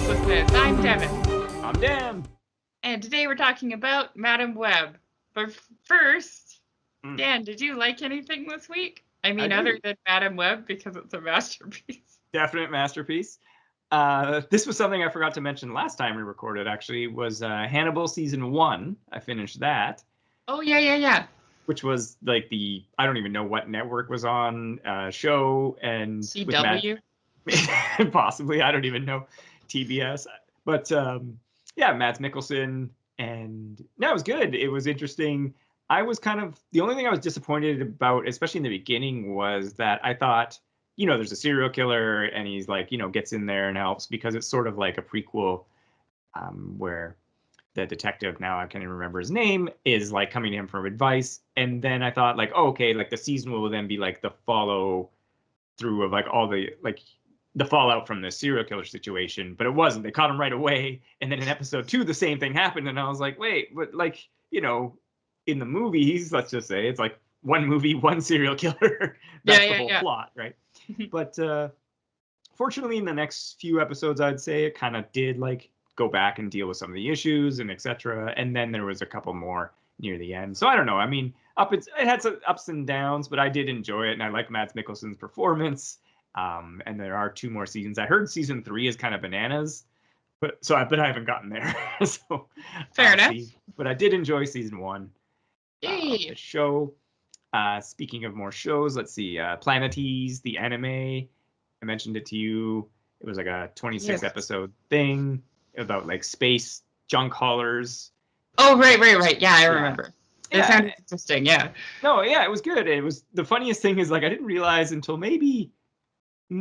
Uselessness. I'm Devin. I'm Dan. And today we're talking about Madam Web. But first, Dan, did you like anything this week? I mean, other than Madam Web, because it's a masterpiece. Definite masterpiece. This was something I forgot to mention last time we recorded, actually, was Hannibal Season 1. I finished that. Oh, yeah. Which was like I don't even know what network was on show. And CW? Possibly, I don't even know. TBS. But yeah, Mads Mikkelsen. And no, it was good. It was interesting. I was the only thing I was disappointed about, especially in the beginning, was that I thought, there's a serial killer and he's gets in there and helps, because it's sort of like a prequel where the detective, now I can't even remember his name, is coming to him for advice. And then I thought okay, the season will then be the follow through of all the fallout from the serial killer situation, but it wasn't. They caught him right away. And then in episode 2, the same thing happened. And I was like, wait, but in the movies, let's just say it's one movie, one serial killer. That's the whole plot, right? But fortunately, in the next few episodes, I'd say it kind of did go back and deal with some of the issues and etc. And then there was a couple more near the end. So I don't know. I mean, it had some ups and downs, but I did enjoy it, and I like Mads Mikkelsen's performance. And there are 2 more seasons. I heard season 3 is kind of bananas, but I haven't gotten there. So fair enough. But I did enjoy season 1. Yay! The show. Speaking of more shows, let's see. Planetes, the anime. I mentioned it to you. It was a 26 episode thing about space junk haulers. Oh, right. Yeah, I remember. It sounded interesting. Yeah. No, yeah, it was good. It was, the funniest thing is I didn't realize until maybe I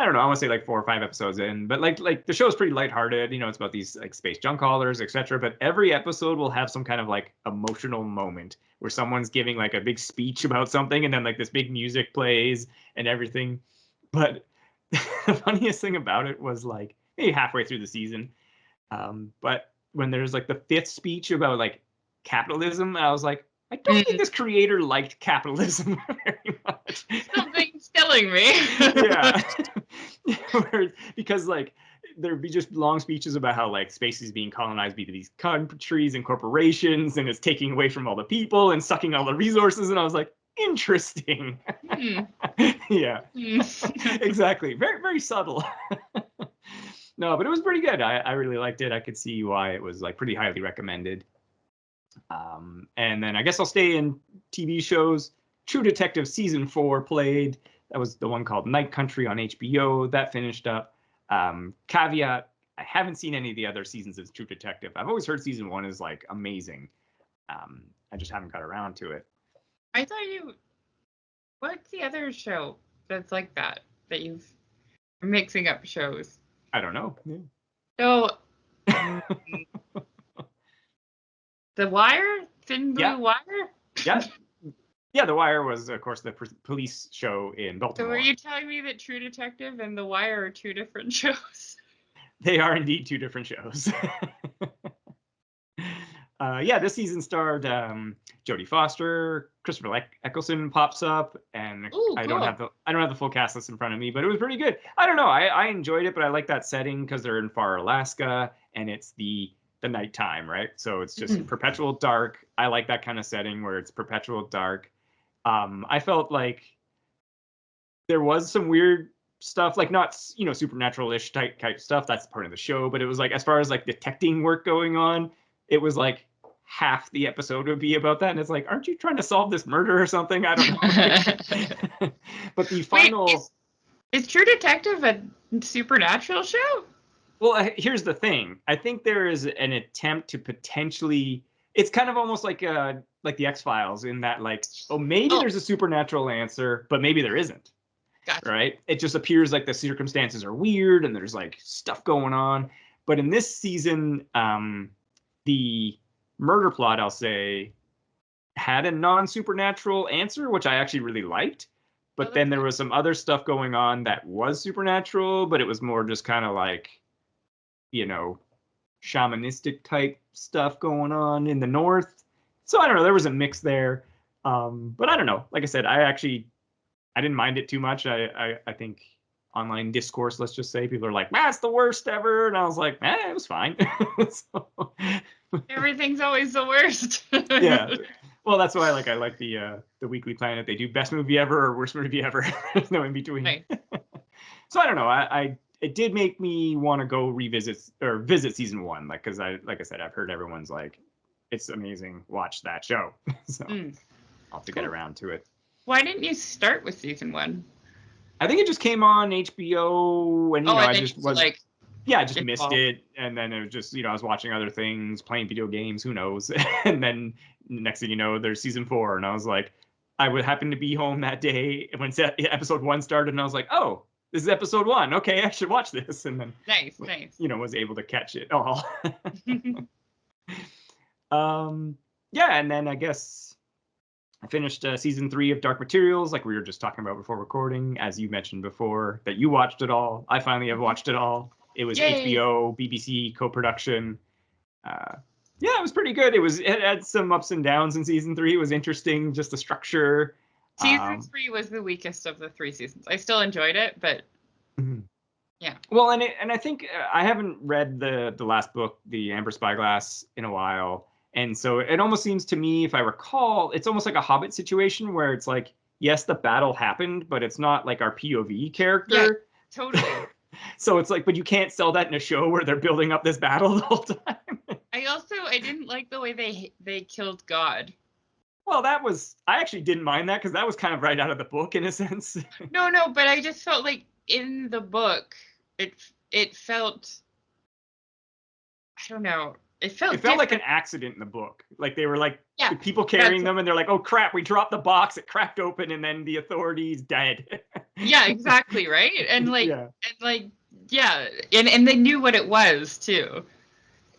don't know, I want to say 4 or 5 episodes in, but the show's pretty lighthearted. It's about these space junk haulers, etc. But every episode will have some kind of emotional moment where someone's giving a big speech about something, and then this big music plays and everything. But the funniest thing about it was maybe halfway through the season, but when there's the 5th speech about capitalism, I was like, I don't think this creator liked capitalism very much. Something's telling me. Yeah. Because there'd be just long speeches about how space is being colonized by these countries and corporations, and it's taking away from all the people and sucking all the resources. And I was like, interesting. Yeah. Exactly. Very, very subtle. No, but it was pretty good. I really liked it. I could see why it was pretty highly recommended. And then I guess I'll stay in TV shows. True Detective season 4 played. That was the one called Night Country on HBO. That finished up. Caveat, I haven't seen any of the other seasons of True Detective. I've always heard season 1 is amazing. I just haven't got around to it. I thought what's the other show that's like that you're mixing up shows? I don't know. Yeah. So The Wire? Thin Blue Wire? Yeah. Yeah, The Wire was, of course, the police show in Baltimore. So were you telling me that True Detective and The Wire are 2 different shows? They are indeed 2 different shows. Yeah, this season starred Jodie Foster, Christopher Eccleston pops up, and Ooh, I cool. don't have the full cast list in front of me, but it was pretty good. I don't know, I enjoyed it, but I like that setting because they're in far Alaska, and it's the nighttime, right? So it's just perpetual dark. I like that kind of setting where it's perpetual dark. I felt there was some weird stuff, not supernatural-ish type stuff. That's part of the show, but it was as far as detecting work going on, it was half the episode would be about that, and it's aren't you trying to solve this murder or something? I don't know. But the final... Wait, is True Detective a supernatural show? Well, here's the thing. I think there is an attempt to potentially... It's kind of almost like the X-Files, in that maybe there's a supernatural answer, but maybe there isn't. Gotcha. Right? It just appears the circumstances are weird and there's stuff going on. But in this season, the murder plot, I'll say, had a non-supernatural answer, which I actually really liked. But then there was some other stuff going on that was supernatural, but it was more just kind of shamanistic type stuff going on in the north. So I don't know, there was a mix there. But I don't know. Like I said, I didn't mind it too much. I think online discourse, let's just say. People are like, "That's the worst ever," and I was like, it was fine. So, Everything's always the worst. yeah. Well, that's why I like the Weekly Planet. They do best movie ever or worst movie ever. There's no in between. Nice. So I don't know. It did make me want to go visit season 1, because like I said, I've heard everyone's like, it's amazing. Watch that show. So I'll have to get around to it. Why didn't you start with season 1? I think it just came on HBO, and I just was like, I just missed it, and then it was just I was watching other things, playing video games, who knows, and then next thing you know, there's season 4, and I was like, I would happen to be home that day when episode 1 started, and I was like, oh, this is episode 1. Okay, I should watch this, and then nice. Was able to catch it all. Yeah, and then I guess I finished season 3 of Dark Materials, like we were just talking about before recording, as you mentioned before, that you watched it all. I finally have watched it all. It was HBO, BBC co-production. Yeah, it was pretty good. It had some ups and downs in season 3. It was interesting, just the structure. Season 3 was the weakest of the 3 seasons. I still enjoyed it, but yeah. Well, and I think I haven't read the last book, The Amber Spyglass, in a while. And so it almost seems to me, if I recall, it's almost like a Hobbit situation where it's like, yes, the battle happened, but it's not like our POV character. Yeah, totally. So it's like, but you can't sell that in a show where they're building up this battle the whole time. I didn't like the way they killed God. Well, I actually didn't mind that, because that was kind of right out of the book in a sense. No, but I just felt like in the book, it felt, I don't know. It felt like an accident in the book. Like they were like people carrying them, and they're like, "Oh crap, we dropped the box. It cracked open, and then the authorities dead." Yeah, exactly, right. And and they knew what it was too.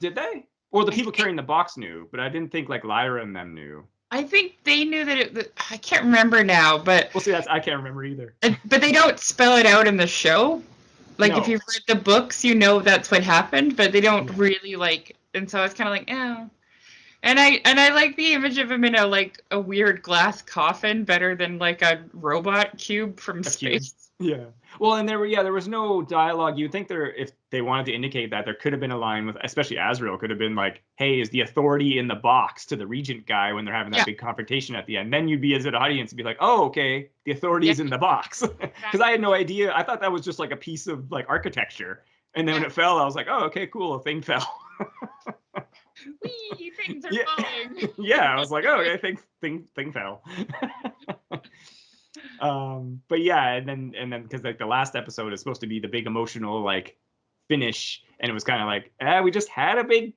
Did they? Well, the people carrying the box knew, but I didn't think like Lyra and them knew. I think they knew that I can't remember now, but well, see, I can't remember either. But they don't spell it out in the show. Like if you've read the books, you know that's what happened, but they don't really like. And so I was kind of like, oh. And I like the image of him in a weird glass coffin better than like a robot cube from space. Yeah. Well, and there was no dialogue. You'd think if they wanted to indicate that, there could have been a line with, especially Azrael, could have been like, "Hey, is the authority in the box?" to the Regent guy when they're having that big confrontation at the end. Then you'd be, as an audience, be like, "Oh, okay, the authority is in the box," because I had no idea. I thought that was just like a piece of like architecture, and then when it fell, I was like, "Oh, okay, cool, a thing fell." Wee, things are falling. Yeah, I was like, "Oh, okay, thing fell." But yeah, and then because like the last episode is supposed to be the big emotional like finish, and it was kind of like, we just had a big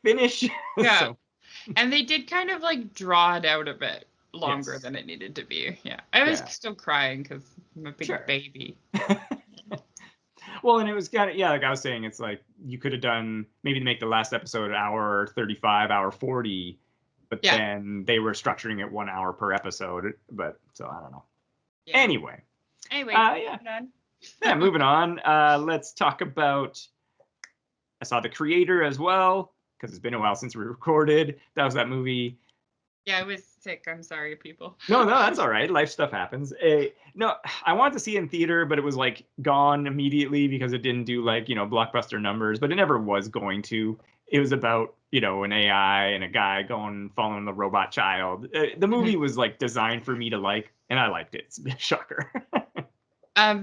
finish. Yeah. So. And they did kind of like draw it out a bit longer than it needed to be. Yeah, I was still crying because I'm a big baby. Well, and it was kind of, like I was saying, it's like you could have done maybe to make the last episode hour 35, hour 40, but then they were structuring it 1 hour per episode. But so I don't know. Yeah. Anyway, moving on. Moving on. Let's talk about. I saw The Creator as well, because it's been a while since we recorded. That was that movie. Yeah, I was sick. I'm sorry, people. No, that's all right. Life stuff happens. No, I wanted to see it in theater, but it was like gone immediately because it didn't do like, blockbuster numbers, but it never was going to. It was about, an AI and a guy following the robot child. The movie was like designed for me to like, and I liked it. It's a shocker.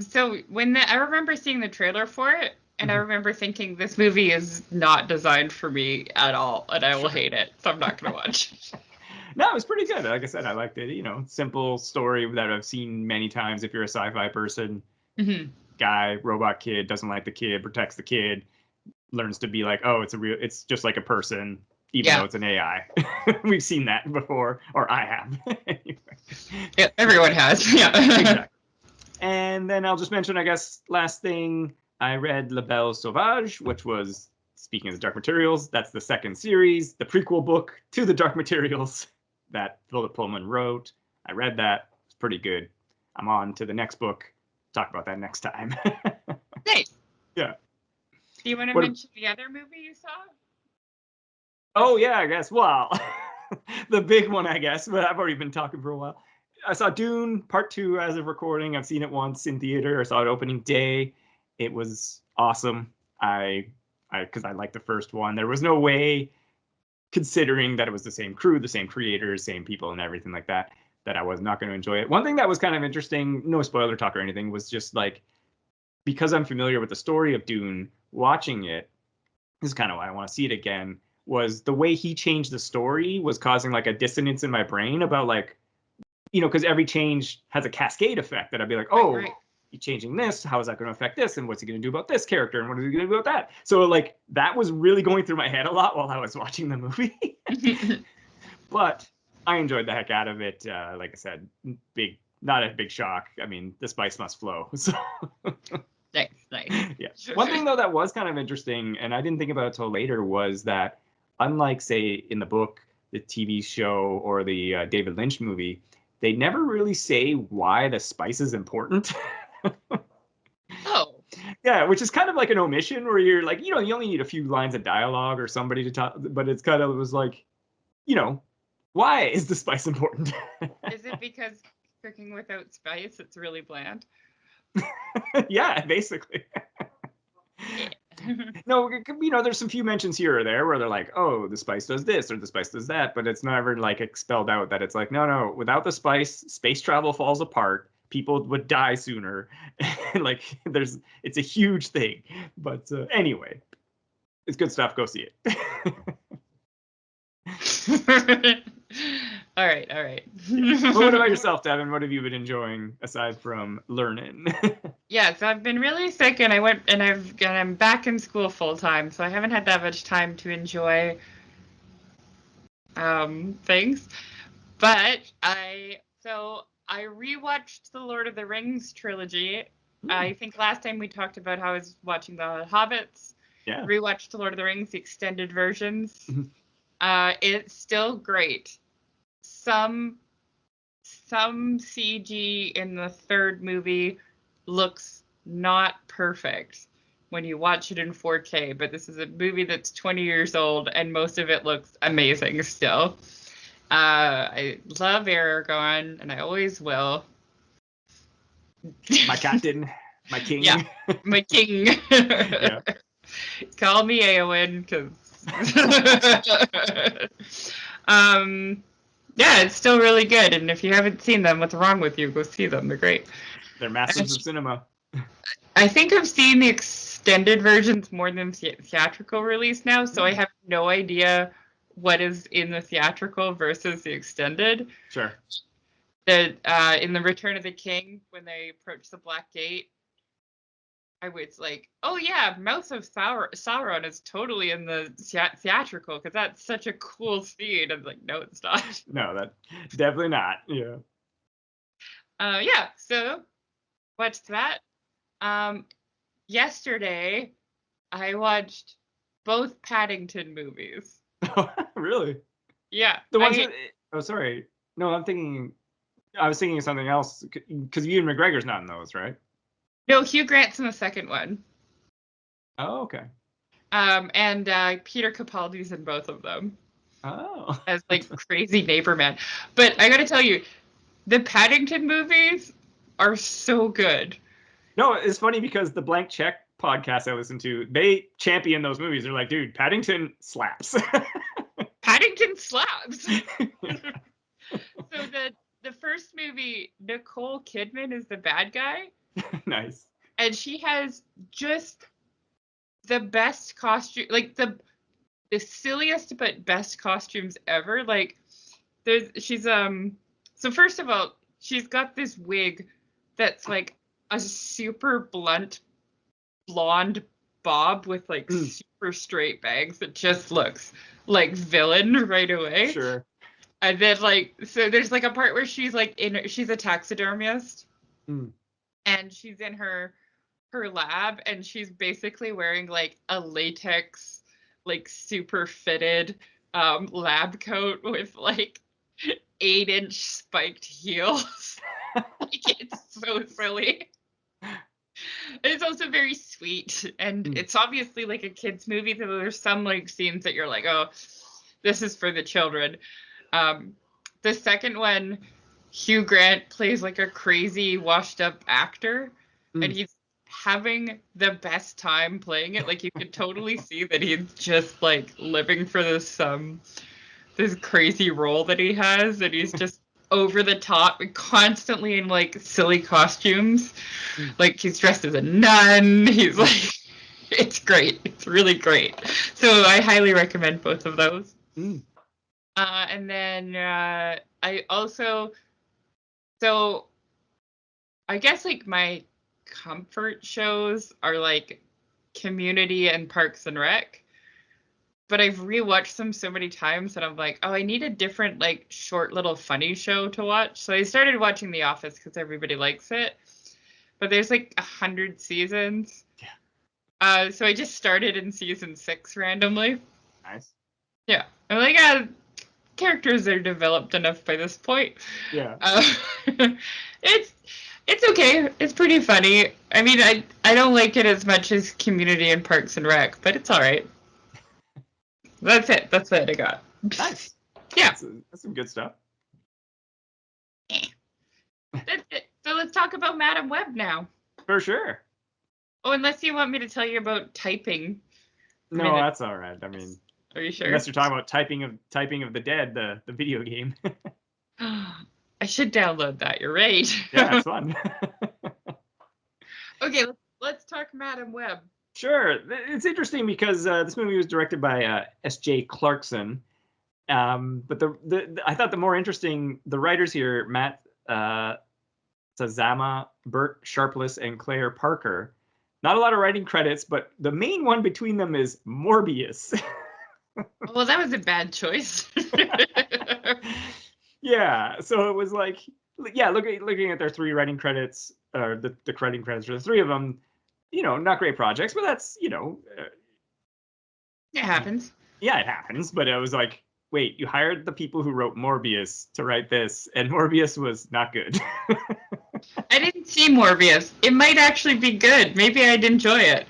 So I remember seeing the trailer for it, and I remember thinking this movie is not designed for me at all, and I will hate it, so I'm not going to watch. No, it was pretty good. Like I said, I liked it. Simple story that I've seen many times if you're a sci-fi person. Guy, robot kid, doesn't like the kid, protects the kid, learns to be like, oh, it's just like a person, even though it's an AI. We've seen that before, or I have. Anyway. Yeah, everyone has. Yeah. Exactly. And then I'll just mention, I guess, last thing, I read La Belle Sauvage, which was, speaking of the Dark Materials, that's the second series, the prequel book to the Dark Materials that Philip Pullman wrote. I read that. It's pretty good. I'm on to the next book. Talk about that next time. Nice. Yeah. Do you want to mention the other movie you saw? Oh, yeah, I guess. Well, the big one, I guess, but I've already been talking for a while. I saw Dune Part 2 as of recording. I've seen it once in theater. I saw it opening day. It was awesome. Because I liked the first one. There was no way, considering that it was the same crew, the same creators, same people, and everything like that, that I was not going to enjoy it. One thing that was kind of interesting, no spoiler talk or anything, was just like, because I'm familiar with the story of Dune, watching it, this is kind of why I want to see it again, was the way he changed the story was causing like a dissonance in my brain about like, because every change has a cascade effect that I'd be like, oh, Right. You're changing this. How is that going to affect this? And what's he going to do about this character? And what is he going to do about that? So like that was really going through my head a lot while I was watching the movie. But I enjoyed the heck out of it. Like I said, not a big shock. I mean, the spice must flow. So Nice. Yeah. One thing though that was kind of interesting, and I didn't think about it till later, was that unlike say in the book, the TV show, or the David Lynch movie, they never really say why the spice is important. Oh. Yeah, which is kind of like an omission where you're like, you only need a few lines of dialogue or somebody to talk, but it's kind of was like, why is the spice important? Is it because cooking without spice, it's really bland? Yeah, basically. No, there's some few mentions here or there where they're like, oh, the spice does this or the spice does that, but it's never like spelled out that it's like, no, without the spice, space travel falls apart. People would die sooner. Like it's a huge thing. But anyway, it's good stuff. Go see it. All right. Yeah. Well, what about yourself, Devin? What have you been enjoying aside from learning? Yeah, so I've been really sick, and I'm back in school full time, so I haven't had that much time to enjoy things. But I rewatched the Lord of the Rings trilogy. I think last time we talked about how I was watching the Hobbits. Yeah. Rewatched the Lord of the Rings, the extended versions. It's still great. Some CG in the third movie looks not perfect when you watch it in 4K, but this is a movie that's 20 years old and most of it looks amazing still. I love Aragorn, and I always will. My captain, my king. Yeah, my king. Yeah. Call me Eowyn, because yeah, it's still really good. And if you haven't seen them, what's wrong with you? Go see them. They're great. They're masters of cinema. I think I've seen the extended versions more than theatrical release now, so I have no idea what is in the theatrical versus the extended. Sure. In the Return of the King, when they approach the Black Gate, I was like, oh yeah, Mouth of Sauron is totally in the theatrical, because that's such a cool scene. I'm like, no, it's not. No, that definitely not. Yeah. Yeah, so watched that. Yesterday, I watched both Paddington movies. Really? Yeah. The ones oh, sorry. No, I was thinking of something else, because Ewan McGregor's not in those, right? No, Hugh Grant's in the second one. Oh, okay. And Peter Capaldi's in both of them. Oh. As like crazy neighbor man. But I gotta tell you, the Paddington movies are so good. No, it's funny because the Blank Check podcast I listen to, they champion those movies. They're like, dude, Paddington slaps. Paddington slaps. So the first movie, Nicole Kidman is the bad guy. Nice. And she has just the best costume, like the silliest but best costumes ever. Like she's so first of all, she's got this wig that's like a super blunt blonde bob with like super straight bangs that just looks like villain right away. Sure. And then so there's like a part where she's like she's a taxidermist. And she's in her lab, and she's basically wearing like a latex, like super fitted lab coat with like 8-inch spiked heels. Like, it's so silly. It's also very sweet, and it's obviously like a kid's movie, so there's some like scenes that you're like, oh, this is for the children. The second one Hugh Grant plays like a crazy washed up actor, and he's having the best time playing it. Like you could totally see that he's just like living for this crazy role that he has, and he's just over the top, constantly in like silly costumes. Like he's dressed as a nun. He's like, it's great. It's really great. So I highly recommend both of those. And then I also, so I guess like my comfort shows are like Community and Parks and Rec. But I've rewatched them so many times that I'm like, oh, I need a different, like, short little funny show to watch. So I started watching The Office because everybody likes it. But there's like 100 seasons. Yeah. So I just started in season 6 randomly. Nice. Yeah. I'm like, characters are developed enough by this point. Yeah. It's okay. It's pretty funny. I mean, I don't like it as much as Community and Parks and Rec, but it's all right. That's it. That's what I got. Nice. Yeah. That's some good stuff. That's it. So let's talk about Madam Web now. For sure. Oh, unless you want me to tell you about typing. No, that's all right. I mean, are you sure? Unless you're talking about Typing of the Dead, the video game. I should download that. You're right. Yeah, it's fun. Okay, let's talk Madam Web. Sure. It's interesting because this movie was directed by S.J. Clarkson. But I thought the more interesting, the writers here, Matt Sazama, Bert Sharpless, and Claire Parker. Not a lot of writing credits, but the main one between them is Morbius. Well, that was a bad choice. Yeah, so it was like, yeah, looking at their 3 writing credits, or the writing credits for the 3 of them, not great projects, but that's, it happens. Yeah, it happens. But I was like, wait, you hired the people who wrote Morbius to write this, and Morbius was not good. I didn't see Morbius. It might actually be good. Maybe I'd enjoy it.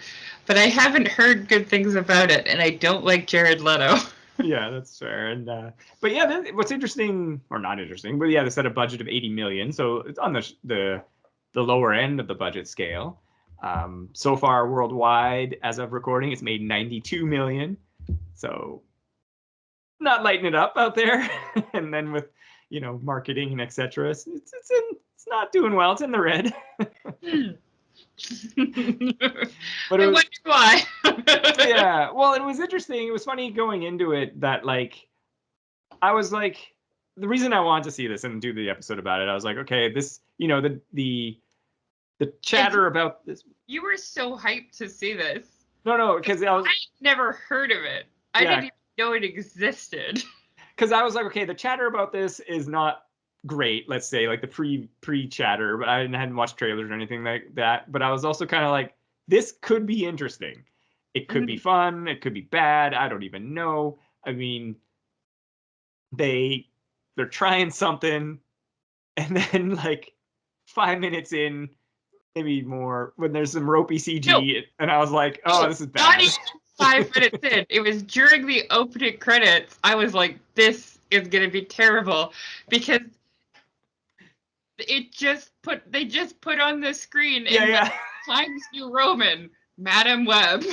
But I haven't heard good things about it, and I don't like Jared Leto. Yeah, that's fair. And but yeah, what's interesting, or not interesting, but yeah, they set a budget of 80 million, so it's on the lower end of the budget scale. So far worldwide, as of recording, it's made 92 million. So not lighting it up out there. And then with marketing and etc., it's not doing well. It's in the red. But I wonder why. Yeah, well, it was interesting. It was funny going into it that I was like, the reason I wanted to see this and do the episode about it, I was like, okay, this, the chatter about this. You were so hyped to see this. No, because I never heard of it. I didn't even know it existed. Because I was like, okay, the chatter about this is not great, let's say, like the pre-chatter, but I hadn't watched trailers or anything like that. But I was also kind of like, this could be interesting. It could be fun. It could be bad. I don't even know. I mean, they're trying something, and then like 5 minutes in, maybe more, when there's some ropey CG, and I was like, oh, this is bad. Not even 5 minutes in. It was during the opening credits. I was like, this is gonna be terrible, because they just put on the screen in Times New Roman, Madam Web.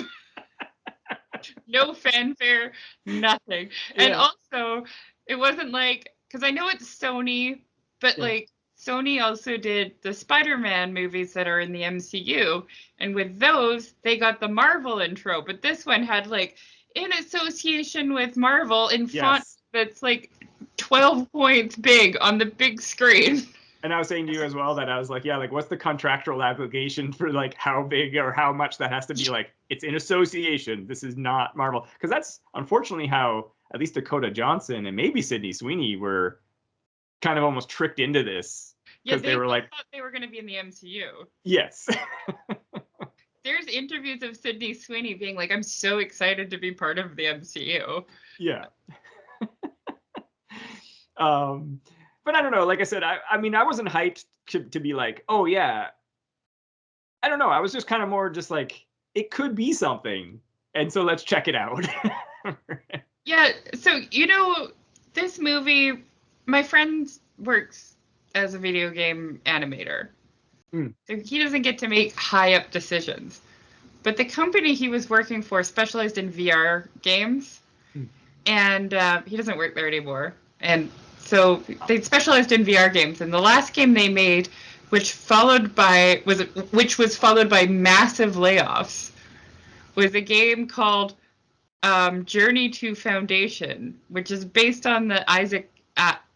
No fanfare, nothing. Yeah. And also, it wasn't like, because I know it's Sony, but like Sony also did the Spider-Man movies that are in the MCU, and with those, they got the Marvel intro, but this one had like, in association with Marvel in font that's like 12 points big on the big screen. And I was saying to you as well that I was like, yeah, like what's the contractual obligation for like how big or how much that has to be, like it's in association. This is not Marvel. Because that's unfortunately how at least Dokota Johnson and maybe Sydney Sweeney were kind of almost tricked into this. Yeah, they were like, thought they were going to be in the MCU. Yes. There's interviews of Sydney Sweeney being like, I'm so excited to be part of the MCU. Yeah. But I don't know. Like I said, I mean, I wasn't hyped to be like, oh, yeah. I don't know. I was just kind of more just like, it could be something. And so let's check it out. Yeah. So, this movie, my friend works as a video game animator. Mm. So he doesn't get to make high up decisions. But the company he was working for specialized in VR games, and he doesn't work there anymore. And so they specialized in VR games. And the last game they made, which was followed by massive layoffs, was a game called Journey to Foundation, which is based on the Isaac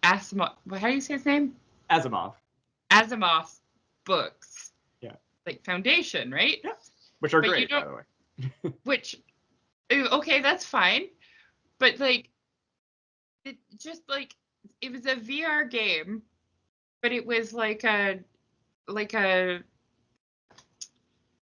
Asimov. How do you say his name? Asimov. Asimov books. Yeah. Like Foundation, right? Yeah. Which are great, by the way. Which, okay, that's fine. But like, it just like, it was a VR game, but it was like a, what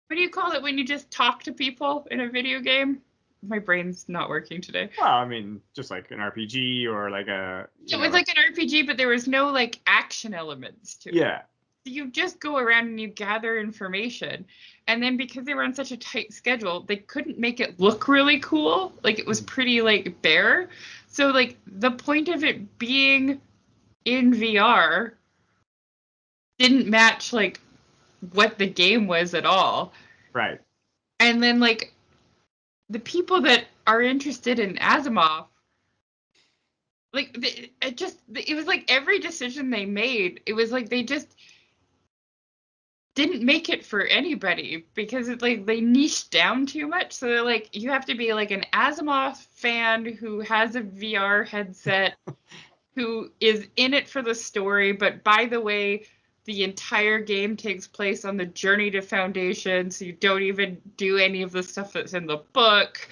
do you call it when you just talk to people in a video game? My brain's not working today. Well, I mean, just like an RPG or like a... It was like an RPG, but there was no like action elements to it. Yeah. You just go around and you gather information. And then because they were on such a tight schedule, they couldn't make it look really cool. Like it was pretty like bare. So like the point of it being in VR didn't match like what the game was at all. Right. And then like the people that are interested in Asimov, like it was like every decision they made, it was like they just didn't make it for anybody because it's like they niched down too much. So they're like, you have to be like an Asimov fan who has a VR headset, who is in it for the story, but by the way, the entire game takes place on the journey to Foundation, so you don't even do any of the stuff that's in the book.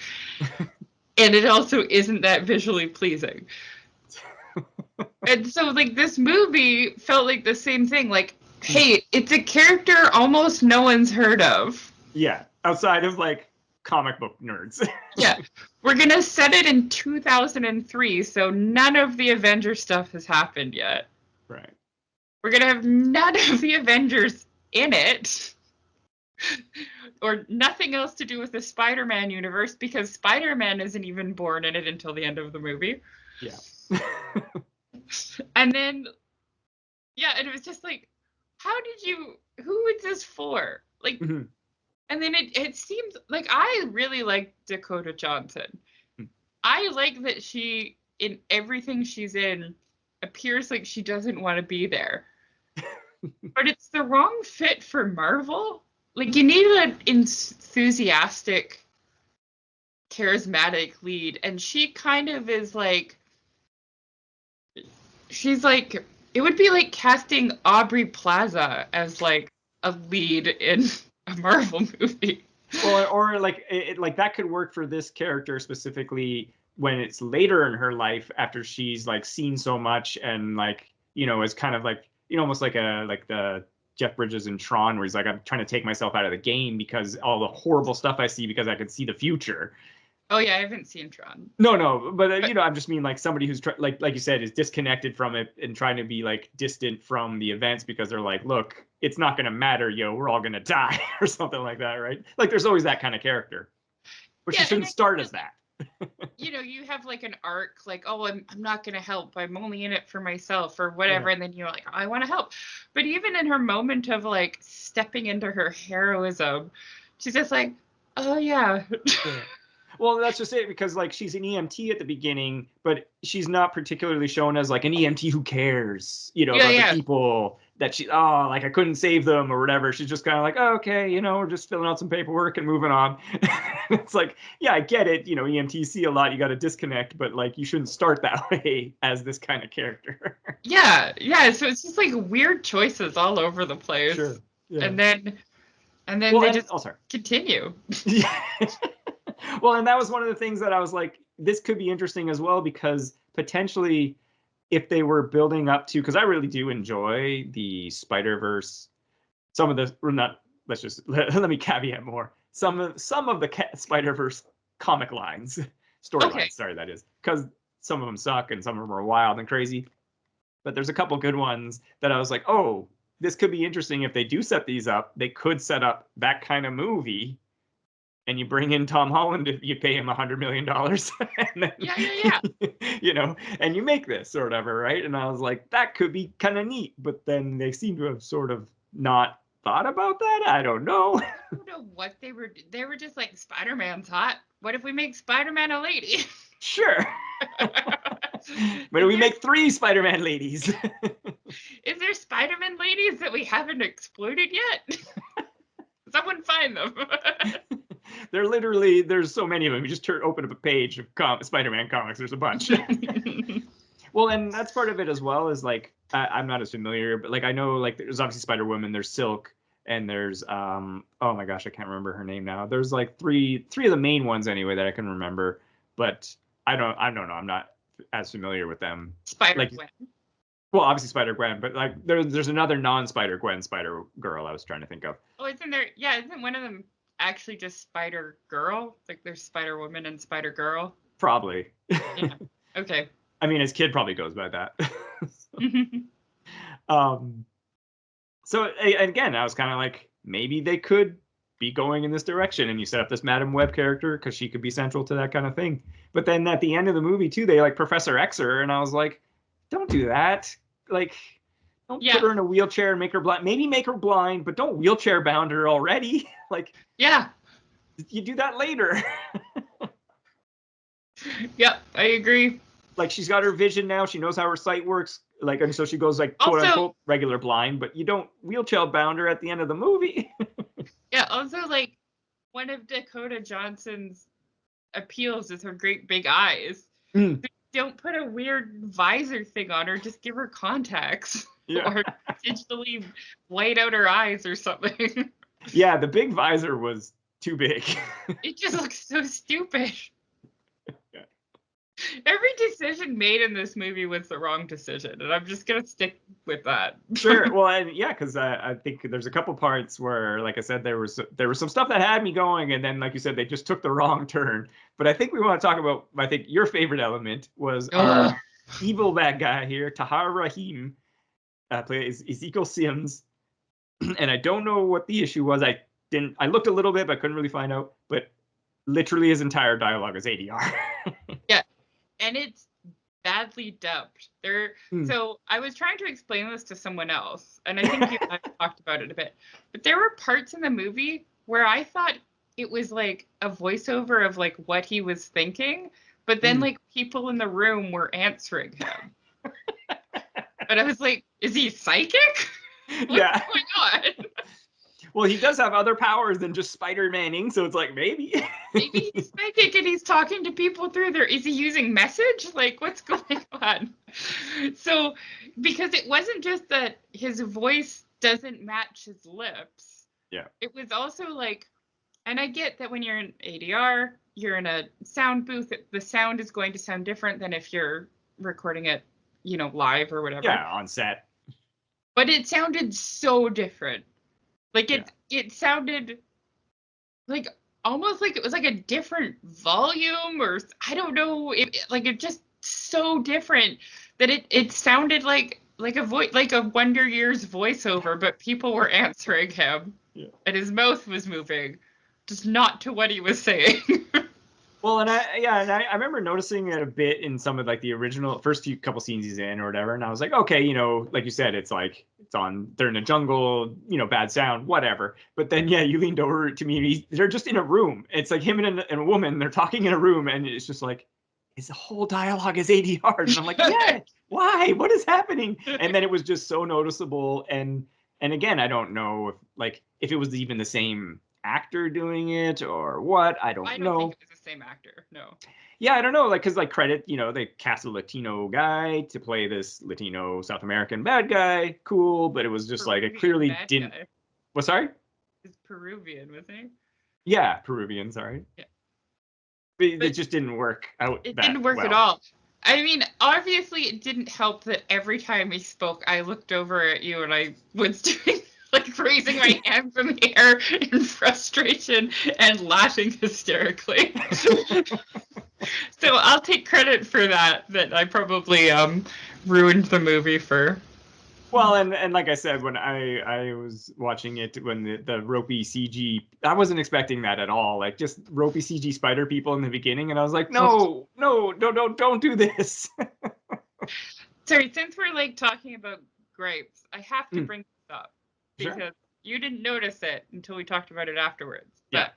And it also isn't that visually pleasing. And so, like, this movie felt like the same thing. Like, hey, it's a character almost no one's heard of. Yeah, outside of, like, comic book nerds. Yeah, we're going to set it in 2003, so none of the Avengers stuff has happened yet. Right. We're going to have none of the Avengers in it. Or nothing else to do with the Spider-Man universe, because Spider-Man isn't even born in it until the end of the movie. Yeah. And then, yeah, and it was just like, who is this for? Like, Mm-hmm. And then it seems like I really like Dokota Johnson. I like that she, in everything she's in, appears like she doesn't want to be there. But it's the wrong fit for Marvel. Like, you need an enthusiastic, charismatic lead. And she kind of is like, she's like, it would be like casting Aubrey Plaza as like a lead in a Marvel movie. Well, or like like that could work for this character specifically when it's later in her life after she's like seen so much and like, you know, is kind of like, you know, almost like the Jeff Bridges in Tron, where he's like, I'm trying to take myself out of the game because all the horrible stuff I see because I can see the future. Oh yeah, I haven't seen Tron. No, but you know, I'm just mean like somebody who's like you said is disconnected from it and trying to be like distant from the events because they're like, look, it's not going to matter, yo, we're all going to die or something like that, right? Like there's always that kind of character, but she shouldn't start as that. You know, you have like an arc, like, oh, I'm not going to help, I'm only in it for myself or whatever, and then you're like, oh, I want to help. But even in her moment of like stepping into her heroism, she's just like, oh yeah. Well, that's just it, because like she's an EMT at the beginning, but she's not particularly shown as like an EMT who cares, you know, about the people that like I couldn't save them or whatever. She's just kind of like, oh, okay, you know, we're just filling out some paperwork and moving on. It's like, yeah, I get it. You know, EMTs see a lot. You got to disconnect, but like you shouldn't start that way as this kind of character. Yeah. So it's just like weird choices all over the place. Sure. Yeah. And then they just continue. Yeah. Well, and that was one of the things that I was like, this could be interesting as well, because potentially if they were building up to, because I really do enjoy the Spider-Verse, some of the, let me caveat more. Some of the Spider-Verse comic lines, storylines, sorry, that is, because some of them suck and some of them are wild and crazy. But there's a couple good ones that I was like, oh, this could be interesting if they do set these up. They could set up that kind of movie and you bring in Tom Holland if you pay him $100 million. And then, Yeah. you know, and you make this or whatever, right? And I was like, that could be kind of neat. But then they seem to have sort of not thought about that. I don't know. I don't know what they were just like, Spider-Man's hot. What if we make Spider-Man a lady? Sure. But we make 3 Spider-Man ladies. Is there Spider-Man ladies that we haven't exploited yet? Someone find them. There's so many of them. You just open up a page of Spider-Man comics. There's a bunch. Well, and that's part of it as well, is like, I'm not as familiar, but like, I know like there's obviously Spider-Woman, there's Silk, and there's, oh my gosh, I can't remember her name now. There's like three of the main ones anyway that I can remember, but I don't know. I'm not as familiar with them. Spider-Gwen. Well, obviously Spider-Gwen, but like there's another non-Spider-Gwen Spider-Girl I was trying to think of. Oh, isn't there? Yeah, isn't one of them actually just Spider-Girl? Like there's Spider-Woman and Spider-Girl? Probably. Yeah. Okay. I mean, his kid probably goes by that. So again, I was kind of like, maybe they could be going in this direction, and you set up this Madam Web character because she could be central to that kind of thing. But then at the end of the movie too, they like Professor X her, and I was like, don't do that. Like, don't put her in a wheelchair and make her blind. Maybe make her blind, but don't wheelchair bound her already. Like, yeah, you do that later. Yep, I agree. Like, she's got her vision now. She knows how her sight works. Like, and so she goes like quote unquote regular blind, but you don't wheelchair bound her at the end of the movie. Yeah. Also, like, one of Dokota Johnson's appeals is her great big eyes. Don't put a weird visor thing on her. Just give her contacts. Yeah. Or digitally white out her eyes or something. Yeah, the big visor was too big. It just looks so stupid. Yeah. Every decision made in this movie was the wrong decision, and I'm just gonna stick with that. Sure. Well, and yeah, because I think there's a couple parts where, like I said, there was some stuff that had me going, and then, like you said, they just took the wrong turn. But I think we want to talk about, I think your favorite element was our evil bad guy here, Tahar Rahim, plays Ezekiel Sims. And I don't know what the issue was. I looked a little bit, but I couldn't really find out. But literally his entire dialogue is ADR. Yeah. And it's badly dubbed. So I was trying to explain this to someone else, and I think you and I talked about it a bit. But there were parts in the movie where I thought it was like a voiceover of like what he was thinking, but then like people in the room were answering him. And I was like, is he psychic? What's going on? Well, he does have other powers than just Spider-Maning, so it's like, maybe. Maybe he's psychic and he's talking to people through there. Is he using message? Like, what's going on? So, because it wasn't just that his voice doesn't match his lips. Yeah. It was also like, and I get that when you're in ADR, you're in a sound booth, the sound is going to sound different than if you're recording it, live or whatever. Yeah, on set. But it sounded so different. Like it sounded like almost like it was like a different volume, or I don't know, it just so different that it sounded like a voice, like a Wonder Years voiceover, but people were answering him, and his mouth was moving, just not to what he was saying. Well, and I remember noticing it a bit in some of like the original first few couple scenes he's in or whatever, and I was like, okay, like you said, it's like they're in a jungle, bad sound, whatever. But then you leaned over to me, they're just in a room. It's like him and a woman, they're talking in a room, and it's just like his whole dialogue is ADR, and I'm like, yeah, why? What is happening? And then it was just so noticeable, and again, I don't know if it was even the same actor doing it or what. I don't know. I don't think it was the same actor. No. Yeah, I don't know. Like, because credit, they cast a Latino guy to play this Latino South American bad guy. Cool, but it was just Peruvian, like it clearly didn't. Guy. What? Sorry. He's Peruvian, wasn't he? Yeah, Peruvian. Sorry. Yeah. But it just didn't work out. It didn't work at all. I mean, obviously, it didn't help that every time he spoke, I looked over at you and I was doing. Like raising my hands in the air in frustration and laughing hysterically. So I'll take credit for that I probably ruined the movie for Well, and like I said, when I was watching it, when the ropey CG, I wasn't expecting that at all. Like just ropey CG spider people in the beginning, and I was like, no, don't do this. Sorry, since we're like talking about gripes, I have to bring this up because Sure. you didn't notice it until we talked about it afterwards. Yeah.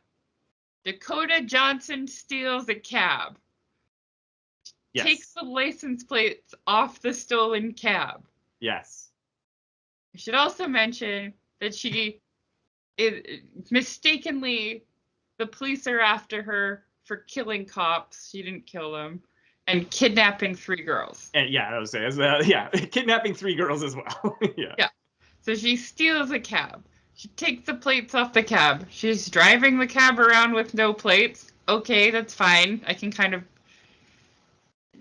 But Dokota Johnson steals a cab. Yes. Takes the license plates off the stolen cab. Yes. I should also mention that mistakenly, the police are after her for killing cops. She didn't kill them. And kidnapping 3 girls. And yeah, I was saying, kidnapping 3 girls as well. Yeah. Yeah. So she steals a cab. She takes the plates off the cab. She's driving the cab around with no plates. Okay, that's fine. I can kind of...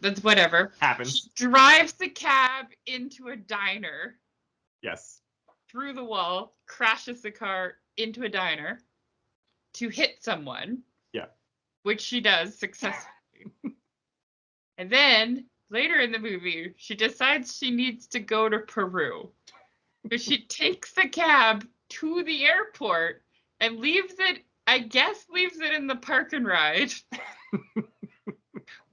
That's whatever. Happens. She drives the cab into a diner. Yes. Through the wall, crashes the car into a diner to hit someone. Yeah. Which she does successfully. And then, later in the movie, she decides she needs to go to Peru. So she takes the cab to the airport and leaves it in the park and ride.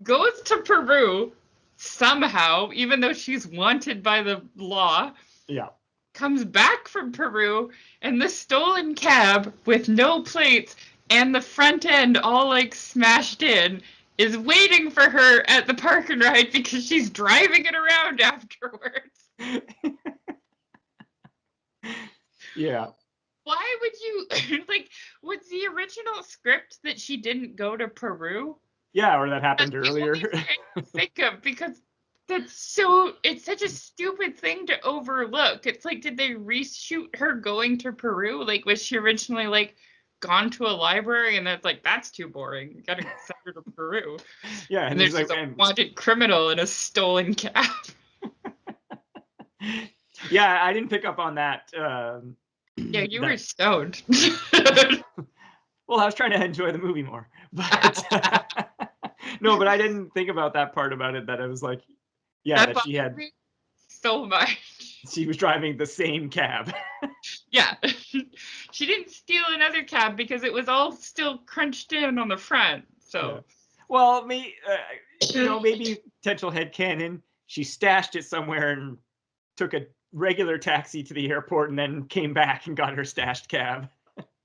Goes to Peru somehow, even though she's wanted by the law. Yeah. Comes back from Peru, and the stolen cab with no plates and the front end all like smashed in is waiting for her at the park and ride because she's driving it around afterwards. Yeah. Why would you like? Was the original script that she didn't go to Peru? Yeah, or that happened earlier. That's the only thing I can think of, because it's such a stupid thing to overlook. It's like, did they reshoot her going to Peru? Like, was she originally like gone to a library and that's like, that's too boring, you gotta send her to Peru? Yeah, and there's like a wanted criminal in a stolen cab. Yeah, I didn't pick up on that. Yeah, you were stoned. Well, I was trying to enjoy the movie more, but no, but I didn't think about that part about it. That I was like, yeah, that she had so much. She was driving the same cab. Yeah, she didn't steal another cab because it was all still crunched in on the front. So, yeah. Well, maybe potential headcanon. She stashed it somewhere and took a regular taxi to the airport and then came back and got her stashed cab.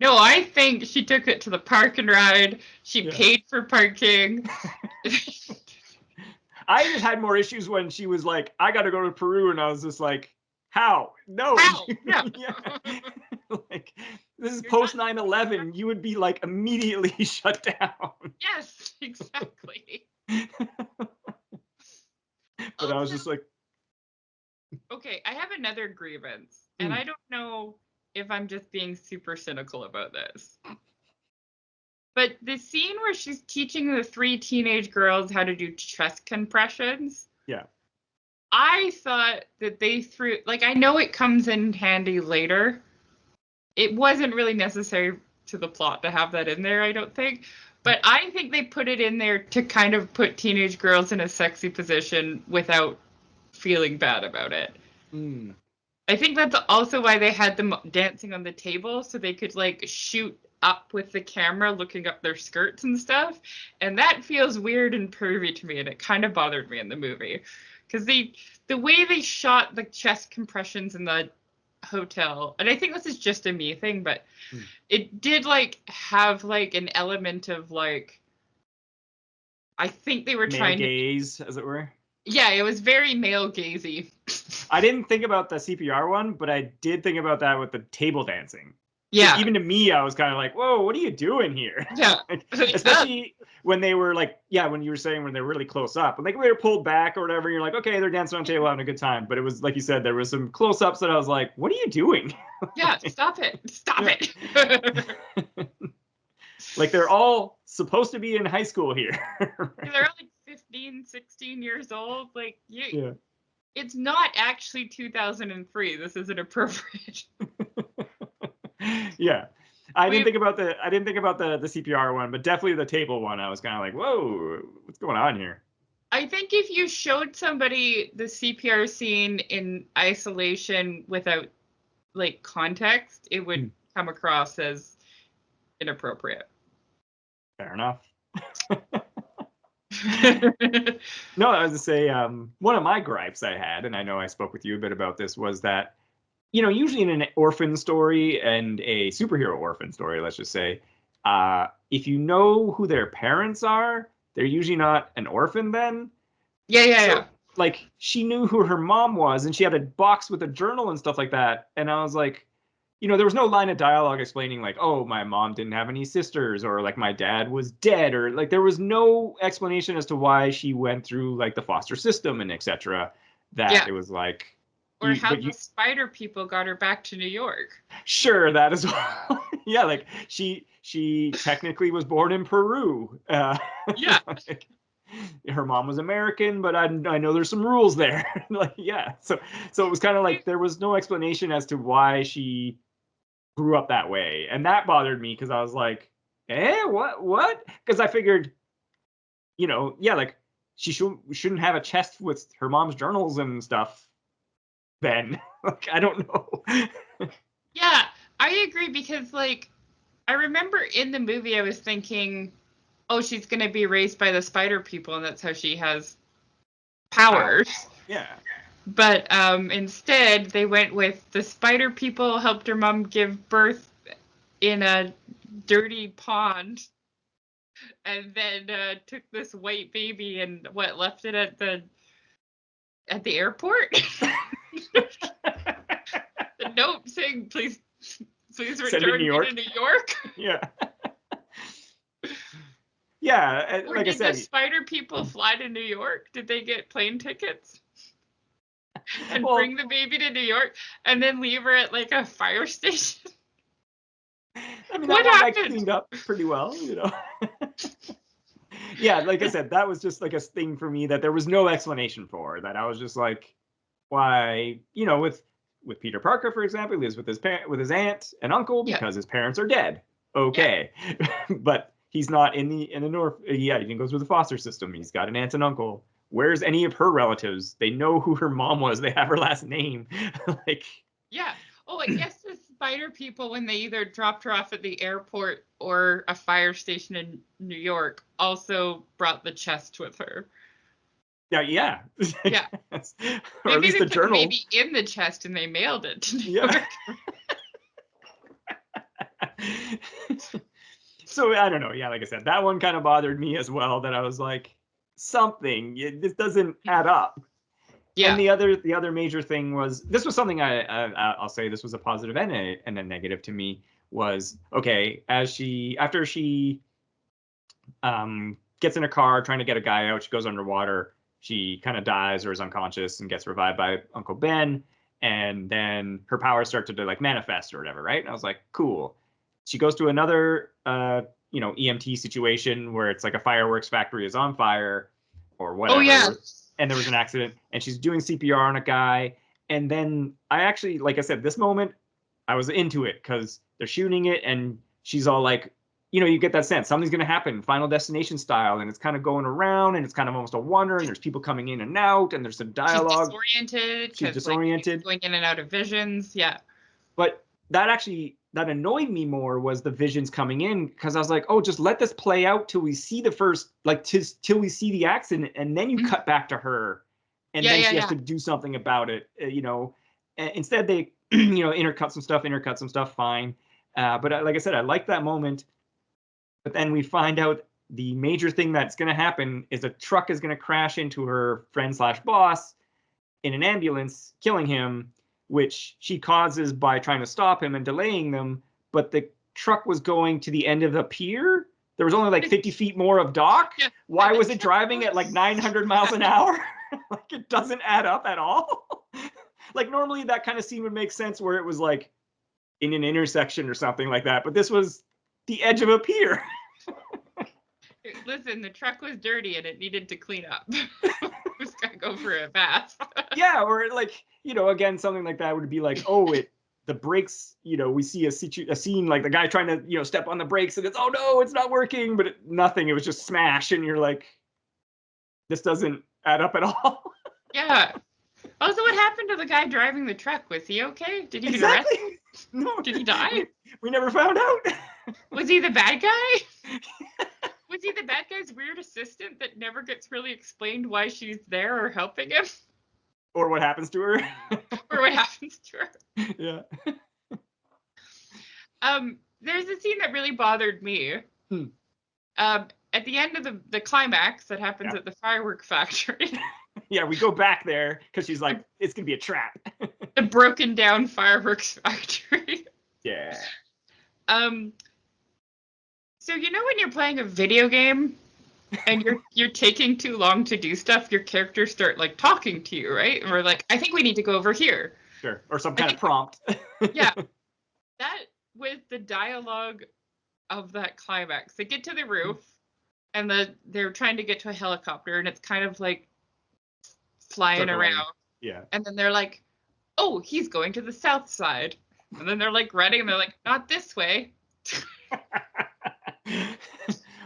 No, I think she took it to the park and ride. She paid for parking. I just had more issues when she was like, I got to go to Peru. And I was just like, how? No. How? Yeah. Like, this is post 9/11. You would be like immediately shut down. Yes, exactly. But I was just like, okay, I have another grievance. And I don't know if I'm just being super cynical about this. But the scene where she's teaching the 3 teenage girls how to do chest compressions. Yeah. I thought that they threw, like, I know it comes in handy later. It wasn't really necessary to the plot to have that in there, I don't think. But I think they put it in there to kind of put teenage girls in a sexy position without feeling bad about it. I think that's also why they had them dancing on the table, so they could like shoot up with the camera looking up their skirts and stuff. And that feels weird and pervy to me, and it kind of bothered me in the movie. Because the way they shot the chest compressions in the hotel, and I think this is just a me thing, but it did like have like an element of like, I think they were trying to gaze, as it were. Yeah, it was very male gazy. I didn't think about the CPR one, but I did think about that with the table dancing. Yeah. Even to me, I was kind of like, whoa, what are you doing here? Yeah. Especially when they were like, when you were saying when they're really close up. And like they were pulled back or whatever, and you're like, okay, they're dancing on the table having a good time. But it was, like you said, there was some close-ups that I was like, what are you doing? Yeah, stop it. Stop it. Like they're all supposed to be in high school here. They're all like 15, 16 years old. Like, it's not actually 2003. This isn't appropriate. Yeah. I didn't think about the CPR one, but definitely the table one. I was kind of like, whoa, what's going on here? I think if you showed somebody the CPR scene in isolation without like context, it would come across as inappropriate. Fair enough. No, I was to say, one of my gripes I had, and I know I spoke with you a bit about this, was that, usually in an orphan story and a superhero orphan story, let's just say, if you know who their parents are, they're usually not an orphan then. Yeah. Like, she knew who her mom was, and she had a box with a journal and stuff like that. And I was like, there was no line of dialogue explaining like, oh, my mom didn't have any sisters, or like my dad was dead, or like there was no explanation as to why she went through like the foster system and etc. It was like, or how the spider people got her back to New York. Sure, that as well. Yeah, like she technically was born in Peru. Yeah. Like, her mom was American, but I know there's some rules there. Like, yeah. So it was kind of like there was no explanation as to why she grew up that way. And that bothered me because I was like, what? Because I figured, like she shouldn't have a chest with her mom's journals and stuff then. Like, I don't know. Yeah, I agree because like I remember in the movie I was thinking, oh, she's going to be raised by the spider people and that's how she has powers. Yeah. But instead, they went with the spider people helped her mom give birth in a dirty pond, and then took this white baby and left it at the airport. The note saying, "Please return me to New York." Yeah. Yeah, or like did I said, the spider people fly to New York? Did they get plane tickets? And bring the baby to New York and then leave her at like a fire station? I mean, that one got cleaned up pretty well, Yeah, like I said, that was just like a thing for me that there was no explanation for. That I was just like, why? With Peter Parker, for example, he lives with his aunt and uncle because his parents are dead. Okay, but he's not in the north. Yeah, he didn't go through the foster system. He's got an aunt and uncle. Where's any of her relatives? They know who her mom was. They have her last name. Like, yeah. Oh, I guess the spider people, when they either dropped her off at the airport or a fire station in New York, also brought the chest with her. Yeah. Yeah. Or at least the journal. Maybe in the chest and they mailed it to New York. So I don't know. Yeah, like I said, that one kind of bothered me as well. That I was like, this doesn't add up. Yeah. And the other major thing was, this was something I'll say this was a positive and a negative to me, was okay, after she gets in a car trying to get a guy out, she goes underwater, she kind of dies or is unconscious and gets revived by Uncle Ben, and then her powers start to like manifest or whatever, right? And I was like, cool. She goes to another EMT situation where it's like a fireworks factory is on fire or whatever. Oh yeah. And there was an accident, and she's doing CPR on a guy. And then I actually, like I said, this moment, I was into it because they're shooting it, and she's all like, you get that sense something's going to happen, Final Destination style, and it's kind of going around, and it's kind of almost a wonder, and there's people coming in and out, and there's some dialogue. She's disoriented. Like, going in and out of visions, yeah. But that annoyed me more was the visions coming in, because I was like, oh, just let this play out till we see the first, like, till we see the accident, and then you cut back to her, and then she has to do something about it, Instead, they, intercut some stuff, fine. But like I said, I like that moment. But then we find out the major thing that's going to happen is a truck is going to crash into her friend / boss in an ambulance, killing him, which she causes by trying to stop him and delaying them. But the truck was going to the end of the pier. There was only like 50 feet more of dock. Yeah. Why was it driving at like 900 miles an hour? Like, it doesn't add up at all. Like, normally that kind of scene would make sense where it was like in an intersection or something like that. But this was the edge of a pier. Listen, the truck was dirty and it needed to clean up. Just gotta go for a bath. Yeah, or like, again, something like that would be like, oh, the brakes, we see a scene like the guy trying to, step on the brakes, and it's, oh no, it's not working, but nothing. It was just smash, and you're like, this doesn't add up at all. Yeah. Also, what happened to the guy driving the truck? Was he okay? Did he get Exactly. arrested? No. Did he die? We never found out. Was he the bad guy? Was he the bad guy's weird assistant that never gets really explained why she's there or helping him? Or what happens to her? Or what happens to her? Yeah. There's a scene that really bothered me. At the end of the climax that happens at the firework factory. Yeah, we go back there because she's like, it's gonna be a trap. The broken down fireworks factory. Yeah. So you know when you're playing a video game and you're taking too long to do stuff, your characters start like talking to you, right? Or like, I think we need to go over here. Sure. Or some kind of prompt. Yeah. That with the dialogue of that climax. They get to the roof and they're trying to get to a helicopter and it's kind of like flying around. Yeah. And then they're like, oh, he's going to the south side. And then they're like running and they're like, not this way.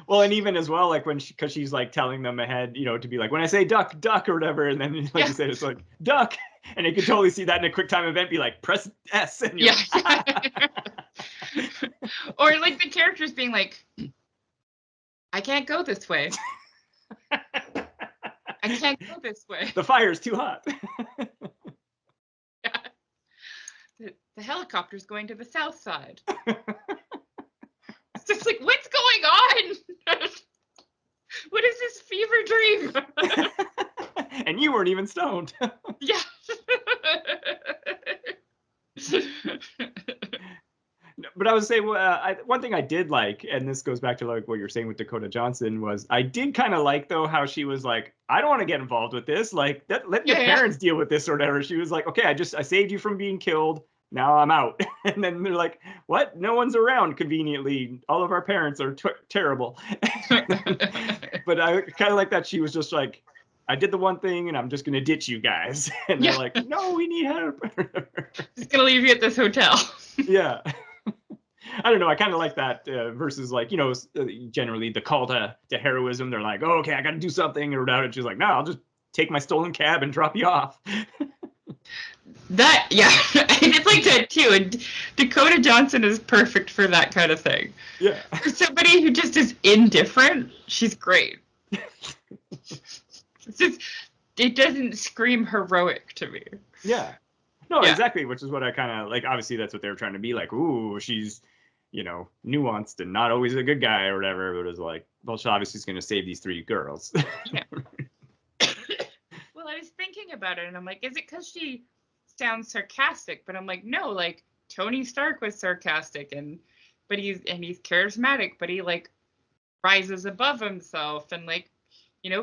Well, and even as well, like because she's like telling them ahead, to be like, when I say duck, duck or whatever, and then like you said, it's like duck, and you can totally see that in a quick time event, be like press S, and you're or like the characters being like, I can't go this way. I can't go this way. The fire's too hot. Yeah. The helicopter's going to the south side. It's just like, what's going on? What is this fever dream? And you weren't even stoned. Yeah. But I would say one thing I did like, and this goes back to like what you're saying with Dokota Johnson, was I did kind of like though how she was like, I don't want to get involved with this. Like let your parents deal with this or whatever. She was like, okay, I saved you from being killed. Now I'm out. And then they're like, what? No one's around conveniently. All of our parents are terrible. But I kind of like that she was just like, I did the one thing and I'm just going to ditch you guys. And they're like, no, we need help. Just going to leave you at this hotel. Yeah. I don't know. I kind of like that versus like, generally the call to heroism. They're like, oh, okay, I got to do something or whatever. And she's like, no, I'll just take my stolen cab and drop you off. That, yeah, it's like that too. And Dokota Johnson is perfect for that kind of thing. Yeah. For somebody who just is indifferent, she's great. It's just, it doesn't scream heroic to me. Yeah. No, exactly, which is what I kind of like. Obviously, that's what they were trying to be like. Ooh, she's, nuanced and not always a good guy or whatever. But it was like, well, she obviously is going to save these three girls. Yeah. Well, I was thinking about it, and I'm like, is it because she sounds sarcastic? But I'm like, no, like Tony Stark was sarcastic, but he's charismatic, but he like rises above himself, and like,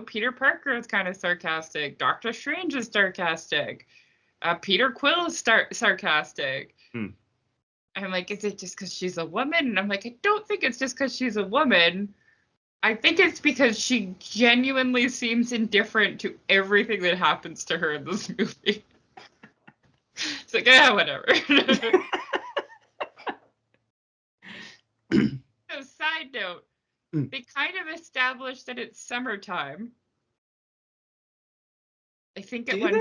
Peter Parker is kind of sarcastic. Doctor Strange is sarcastic. Peter Quill is sarcastic. I'm like, is it just because she's a woman? And I'm like, I don't think it's just because she's a woman. I think it's because she genuinely seems indifferent to everything that happens to her in this movie. It's like, whatever. So, side note, they kind of established that it's summertime. I think it went,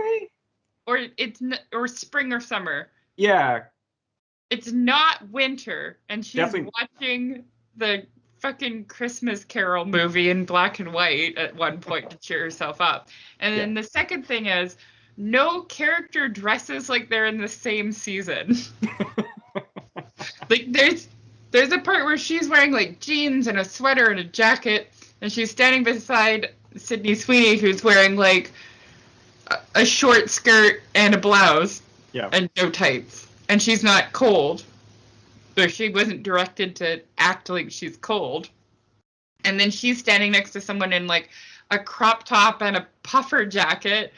or spring or summer. Yeah. It's not winter, and she's Definitely watching the fucking Christmas Carol movie in black and white at one point to cheer herself up. And then the second thing is, no character dresses like they're in the same season. Like there's a part where she's wearing like jeans and a sweater and a jacket, and she's standing beside Sydney Sweeney, who's wearing like a short skirt and a blouse and no tights. And she's not cold. So she wasn't directed to act like she's cold. And then she's standing next to someone in like a crop top and a puffer jacket.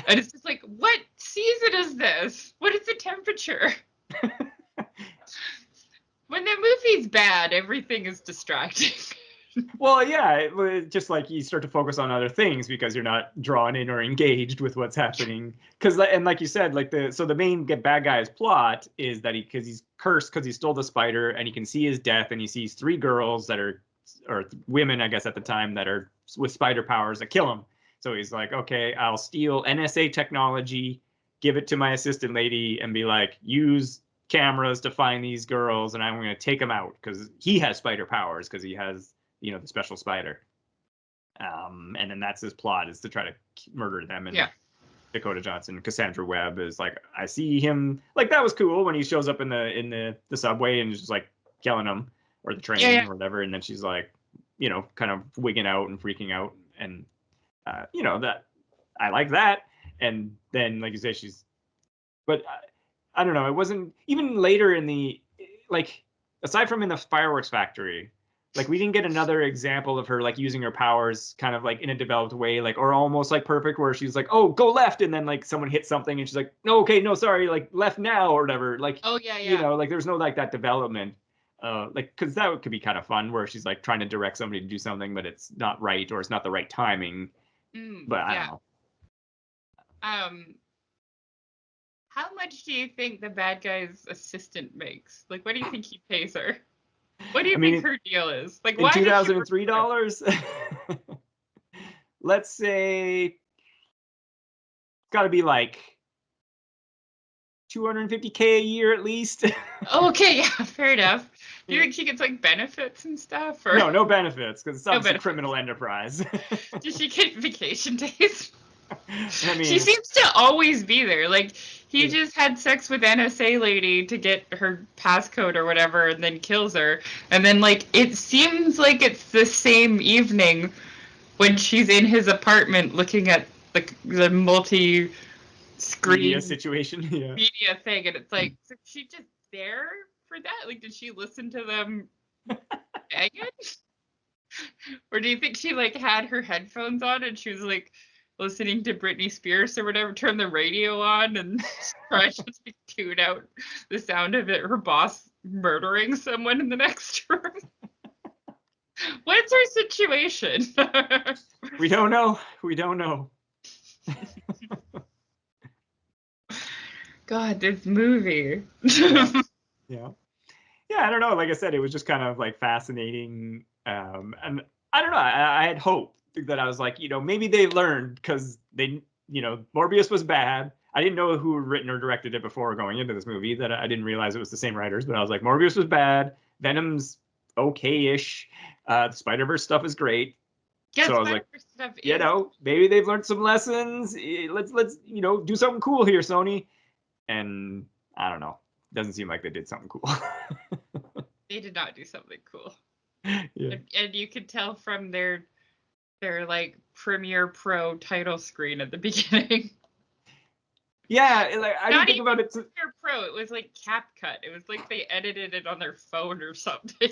And it's just like, what season is this? What is the temperature? When the movie's bad, everything is distracting. Well, yeah, just like you start to focus on other things because you're not drawn in or engaged with what's happening. And like you said, like the main bad guy's plot is that he's cursed because he stole the spider and he can see his death and he sees three girls or women, I guess at the time, that are with spider powers that kill him. So he's like, okay, I'll steal NSA technology, give it to my assistant lady, and be like, use cameras to find these girls, and I'm going to take them out because he has spider powers because he has, the special spider. And then that's his plot, is to try to murder them. And Dokota Johnson, Cassandra Webb, is like, I see him, like, that was cool when he shows up in the subway and just like killing them, or the train or whatever, and then she's like, kind of wigging out and freaking out, and that I like that. And then, like you say, but I don't know, it wasn't even later in the, like, aside from in the fireworks factory, like, we didn't get another example of her like using her powers kind of like in a developed way, like, or almost like perfect, where she's like, oh, go left, and then like someone hits something and she's like, no, okay, no, sorry, like left now, or whatever. Like, like there's no like that development, like, because that could be kind of fun, where she's like trying to direct somebody to do something, but it's not right, or it's not the right timing. But I don't know. How much do you think the bad guy's assistant makes? Like, what do you think he pays her? What do you think her deal is? Like, in why $2003? Let's say it's got to be like $250K a year at least. Okay, yeah, fair enough. Do you think she gets like benefits and stuff? Or? No benefits, because it's obviously a criminal enterprise. Does she get vacation days? I mean, she seems to always be there. Like, he just had sex with NSA lady to get her passcode or whatever, and then kills her. And then, like, it seems like it's the same evening when she's in his apartment looking at the multi-screen media situation, media thing, and it's like, is she just there for that? Like, did she listen to them begging? Or do you think she like had her headphones on and she was like listening to Britney Spears or whatever, turn the radio on and try to like, tune out the sound of it, her boss murdering someone in the next room? What's her situation? We don't know. God, this movie. Yeah, I don't know. Like I said, it was just kind of like fascinating. And I don't know. I had hope that I was like, maybe they learned, because they, Morbius was bad. I didn't know who had written or directed it before going into this movie. That I didn't realize it was the same writers. But I was like, Morbius was bad. Venom's okay-ish. The Spider-Verse stuff is great. Yeah, so I was like, maybe they've learned some lessons. Let's do something cool here, Sony. And I don't know. Doesn't seem like they did something cool. They did not do something cool. Yeah. And you could tell from their like Premiere Pro title screen at the beginning. Yeah, like I didn't think about it. Premiere Pro, it was like CapCut. It was like they edited it on their phone or something.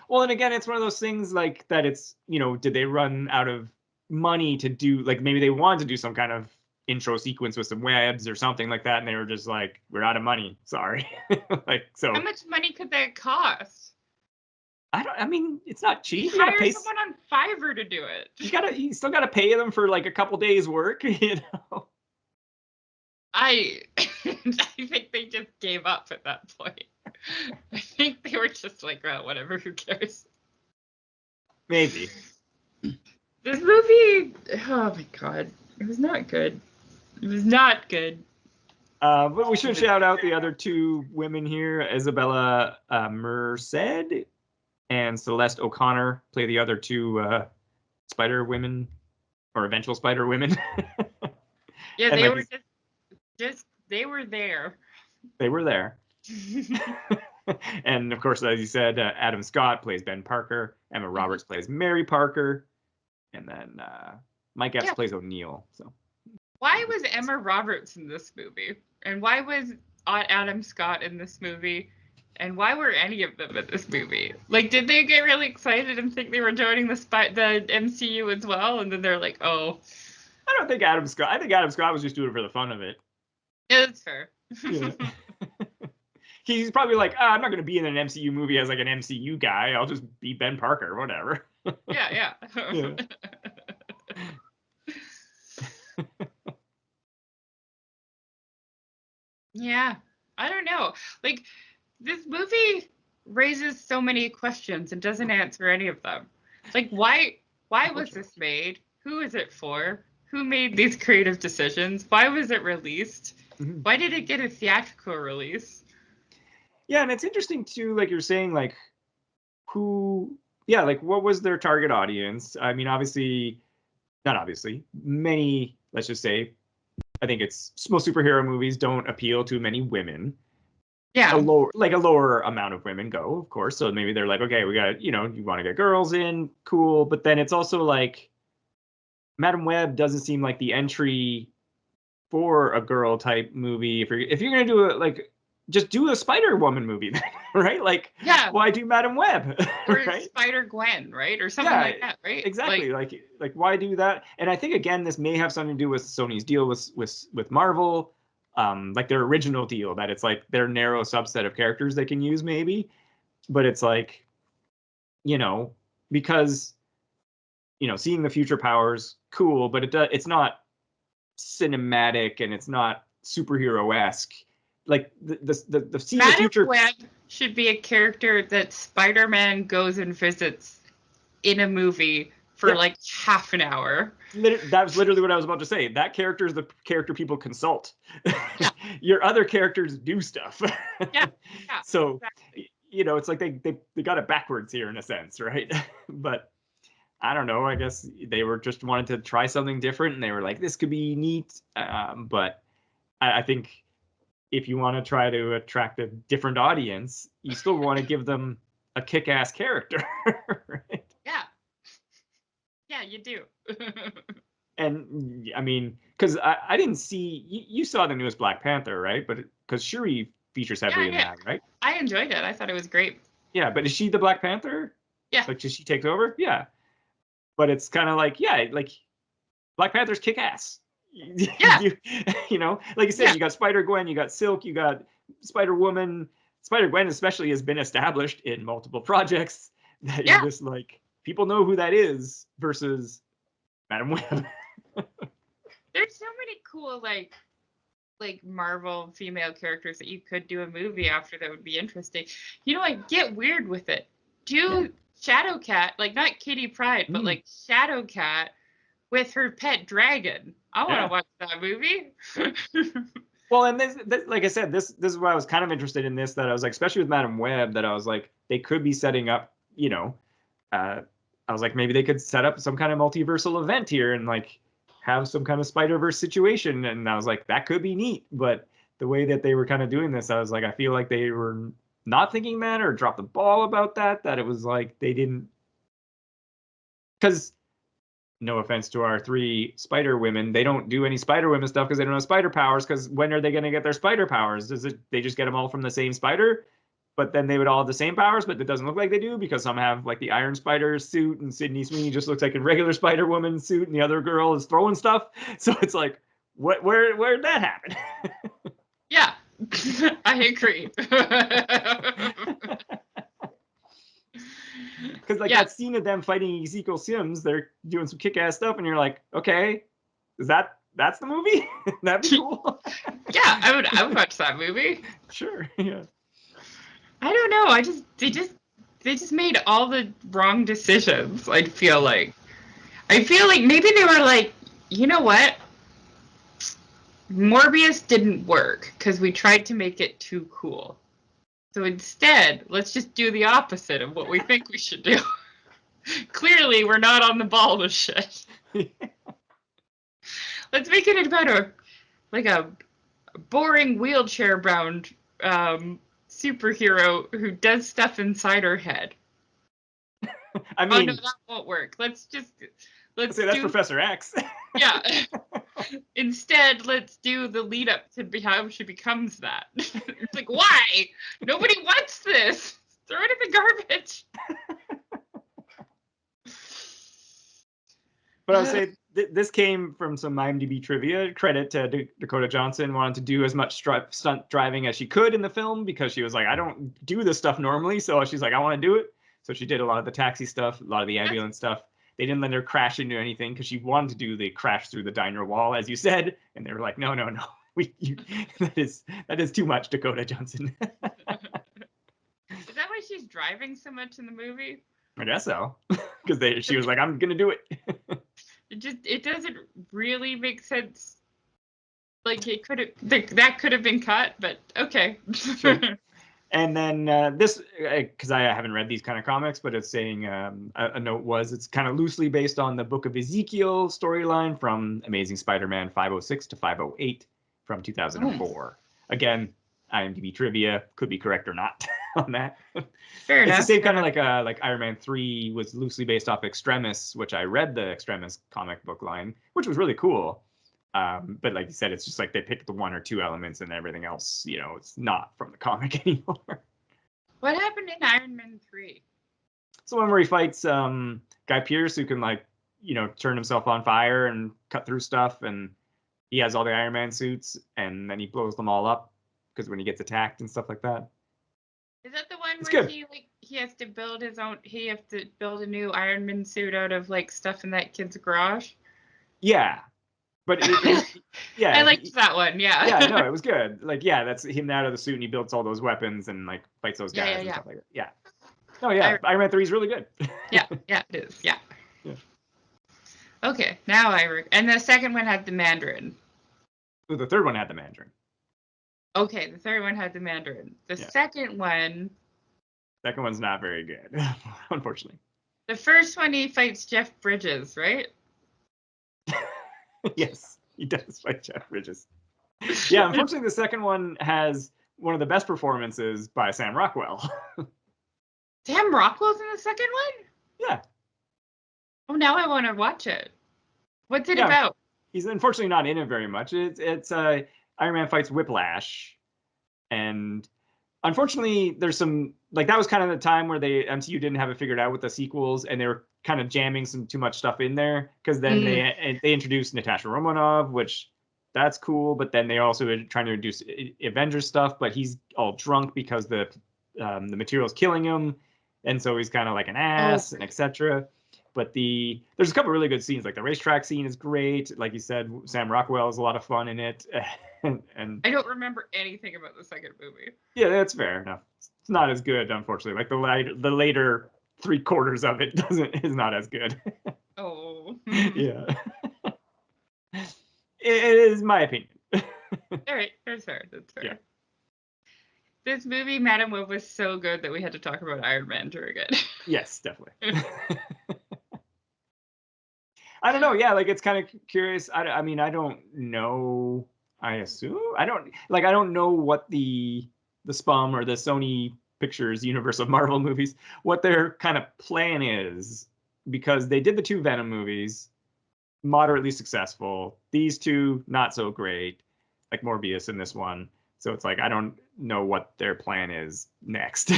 Well, and again, it's one of those things like that. It's did they run out of money to do, like, maybe they wanted to do some kind of intro sequence with some webs or something like that, and they were just like, we're out of money, sorry. Like, so how much money could that cost? I mean, it's not cheap. You gotta pay someone on Fiverr to do it. You still gotta pay them for like a couple days work. I think they just gave up at that point. I think they were just like, well, whatever, who cares? Maybe. This movie, oh my god, it was not good. It was not good. But we should shout out the other two women here. Isabela Merced and Celeste O'Connor play the other two spider women, or eventual spider women. Yeah, they were just they were there. They were there. And of course, as you said, Adam Scott plays Ben Parker. Emma Roberts plays Mary Parker. And then Mike Epps plays O'Neill. So why was Emma Roberts in this movie? And why was Adam Scott in this movie? And why were any of them in this movie? Like, did they get really excited and think they were joining the MCU as well? And then they're like, oh. I don't think Adam Scott. I think Adam Scott was just doing it for the fun of it. Yeah, that's fair. Yeah. He's probably like, I'm not going to be in an MCU movie as like an MCU guy. I'll just be Ben Parker, whatever. Yeah. Yeah, I don't know. Like, this movie raises so many questions and doesn't answer any of them. Like, why was this made? Who is it for? who made these creative decisions? Why was it released? Mm-hmm. Why did it get a theatrical release? Yeah, and it's interesting too, like you're saying, like like what was their target audience? I mean, obviously, not obviously, many, let's just say, I think it's most superhero movies don't appeal to many women. Yeah. A lower amount of women go, of course. So maybe they're like, okay, we got, you want to get girls in, cool. But then it's also like Madam Web doesn't seem like the entry for a girl type movie. If you're gonna do it, like, just do a Spider Woman movie, right? Like, yeah, why do Madam Web? Or right? Spider Gwen, right? Or something like that, right? Exactly. Like why do that? And I think again, this may have something to do with Sony's deal with Marvel, like their original deal, that it's like their narrow subset of characters they can use, maybe. But it's like, because seeing the future powers, cool, but it's not cinematic and it's not superhero-esque. Like the seeing the future. Web should be a character that Spider-Man goes and visits in a movie for like half an hour. That was literally what I was about to say. That character is the character people consult. Yeah. Your other characters do stuff. Yeah. So exactly. It's like they got it backwards here in a sense, right? But I don't know. I guess they were just wanted to try something different, and they were like, "This could be neat." But I think if you want to try to attract a different audience, you still want to give them a kick-ass character, right? Yeah. Yeah, you do. And I mean, because I didn't see you saw the newest Black Panther, right? But because Shuri features heavily in that, right? I enjoyed it. I thought it was great. Yeah, but is she the Black Panther? Yeah. Like, does she take over? Yeah. But it's kind of like, like Black Panther's kick ass. Yeah. Like you said, you got Spider Gwen, you got Silk, you got Spider Woman. Spider Gwen especially has been established in multiple projects. That you're just like, people know who that is versus Madam Web. There's so many cool like Marvel female characters that you could do a movie after that would be interesting. Like, get weird with it. Do Shadowcat, like not Kitty Pryde, but like Shadowcat with her pet dragon. I want to watch that movie. Well, and this, like I said, this is why I was kind of interested in this. That I was like, especially with Madam Web, that I was like, they could be setting up. I was like, maybe they could set up some kind of multiversal event here and like have some kind of Spider-Verse situation. And I was like, that could be neat. But the way that they were kind of doing this, I was like, I feel like they were not thinking that or dropped the ball about that. That it was like they didn't. Because no offense to our 3 Spider Women, they don't do any Spider Women stuff because they don't have spider powers. Because when are they going to get their spider powers? They just get them all from the same spider? But then they would all have the same powers, but it doesn't look like they do because some have like the Iron Spider suit and Sydney Sweeney just looks like a regular Spider Woman suit and the other girl is throwing stuff. So it's like, where did that happen? Yeah, I agree. Because like that scene of them fighting Ezekiel Sims, they're doing some kick-ass stuff, and you're like, okay, that's the movie? That'd be cool. Yeah, I would watch that movie. Sure. Yeah. I don't know. They just made all the wrong decisions. I feel like maybe they were like, you know what? Morbius didn't work because we tried to make it too cool. So instead, let's just do the opposite of what we think we should do. Clearly, we're not on the ball with shit. Let's make it about a boring wheelchair-bound superhero who does stuff inside her head. I mean, oh no, that won't work. Let's say that's Professor X. Yeah. Instead, let's do the lead up to how she becomes that. It's like, why? Nobody wants this. Throw it in the garbage. But I would say this came from some IMDb trivia. Credit to Dokota Johnson, wanted to do as much stunt driving as she could in the film because she was like, I don't do this stuff normally. So she's like, I want to do it. So she did a lot of the taxi stuff, a lot of the ambulance stuff. They didn't let her crash into anything because she wanted to do the crash through the diner wall, as you said. And they were like, no. That is too much, Dokota Johnson. Is that why she's driving so much in the movie? I guess so. Because she was like, I'm going to do it. it doesn't really make sense. Like it could have that could have been cut, but okay. Sure. And then this, because I haven't read these kind of comics, but it's saying a note was it's kind of loosely based on the Book of Ezekiel storyline from Amazing Spider-Man 506 to 508 from 2004. Again, IMDb trivia could be correct or not on that. Fair enough. It's the same kind of like Iron Man 3 was loosely based off Extremis, which I read the Extremis comic book line, which was really cool. But like you said, it's just like they picked the one or two elements and everything else, it's not from the comic anymore. What happened in Iron Man 3? It's the one where he fights Guy Pearce, who can turn himself on fire and cut through stuff, and he has all the Iron Man suits, and then he blows them all up because when he gets attacked and stuff like that. Is that the one where he has to build his own? He has to build a new Iron Man suit out of stuff in that kid's garage. Yeah. But yeah, I liked that one. Yeah. Yeah, no, it was good. That's him out of the suit, and he builds all those weapons and fights those guys and stuff like that. Yeah. Oh yeah, Iron Man 3 is really good. yeah, it is. Yeah. Okay, now and the second one had the Mandarin. Ooh, the third one had the Mandarin. Okay, the third one had the Mandarin. The second one. Second one's not very good, unfortunately. The first one he fights Jeff Bridges, right? Yes, he does fight Jeff Bridges. Yeah, unfortunately, the second one has one of the best performances by Sam Rockwell. Sam Rockwell's in the second one? Yeah. Oh, now I want to watch it. What's it about? He's unfortunately not in it very much. It's Iron Man fights Whiplash, and unfortunately, there's some that was kind of the time where MCU didn't have it figured out with the sequels, and they were kind of jamming some too much stuff in there because then they introduced Natasha Romanoff, which that's cool, but then they also were trying to introduce Avengers stuff, but he's all drunk because the material's killing him, and so he's kind of like an ass and etc. But there's a couple really good scenes, like the racetrack scene is great. Like you said, Sam Rockwell is a lot of fun in it. and I don't remember anything about the second movie. Yeah, that's fair enough. It's not as good, unfortunately. The later 3/4 of it is not as good. Oh. Yeah. It is my opinion. All right, that's fair. Yeah. This movie, Madam Web, was so good that we had to talk about Iron Man during it. Yes, definitely. I don't know. Yeah, it's kind of curious. I mean, I don't know. I assume I don't know what the SPUM or the Sony Pictures universe of Marvel movies, what their kind of plan is, because they did the 2 Venom movies, moderately successful. These 2 not so great, like Morbius in this one. So it's I don't know what their plan is next.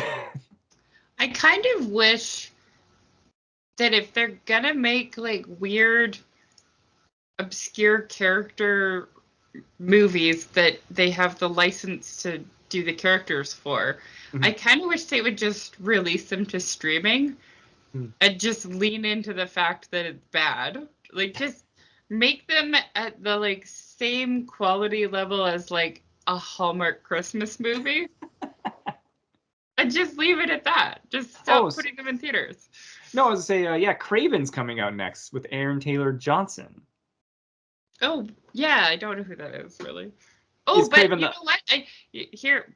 I kind of wish that if they're gonna make weird, obscure character movies that they have the license to do the characters for, I kind of wish they would just release them to streaming and just lean into the fact that it's bad. Just make them at the same quality level as a Hallmark Christmas movie. And just leave it at that. Just stop putting them in theaters. No, I was going to say, Craven's coming out next with Aaron Taylor Johnson. Oh, yeah, I don't know who that is, really. Oh, but you know what? Here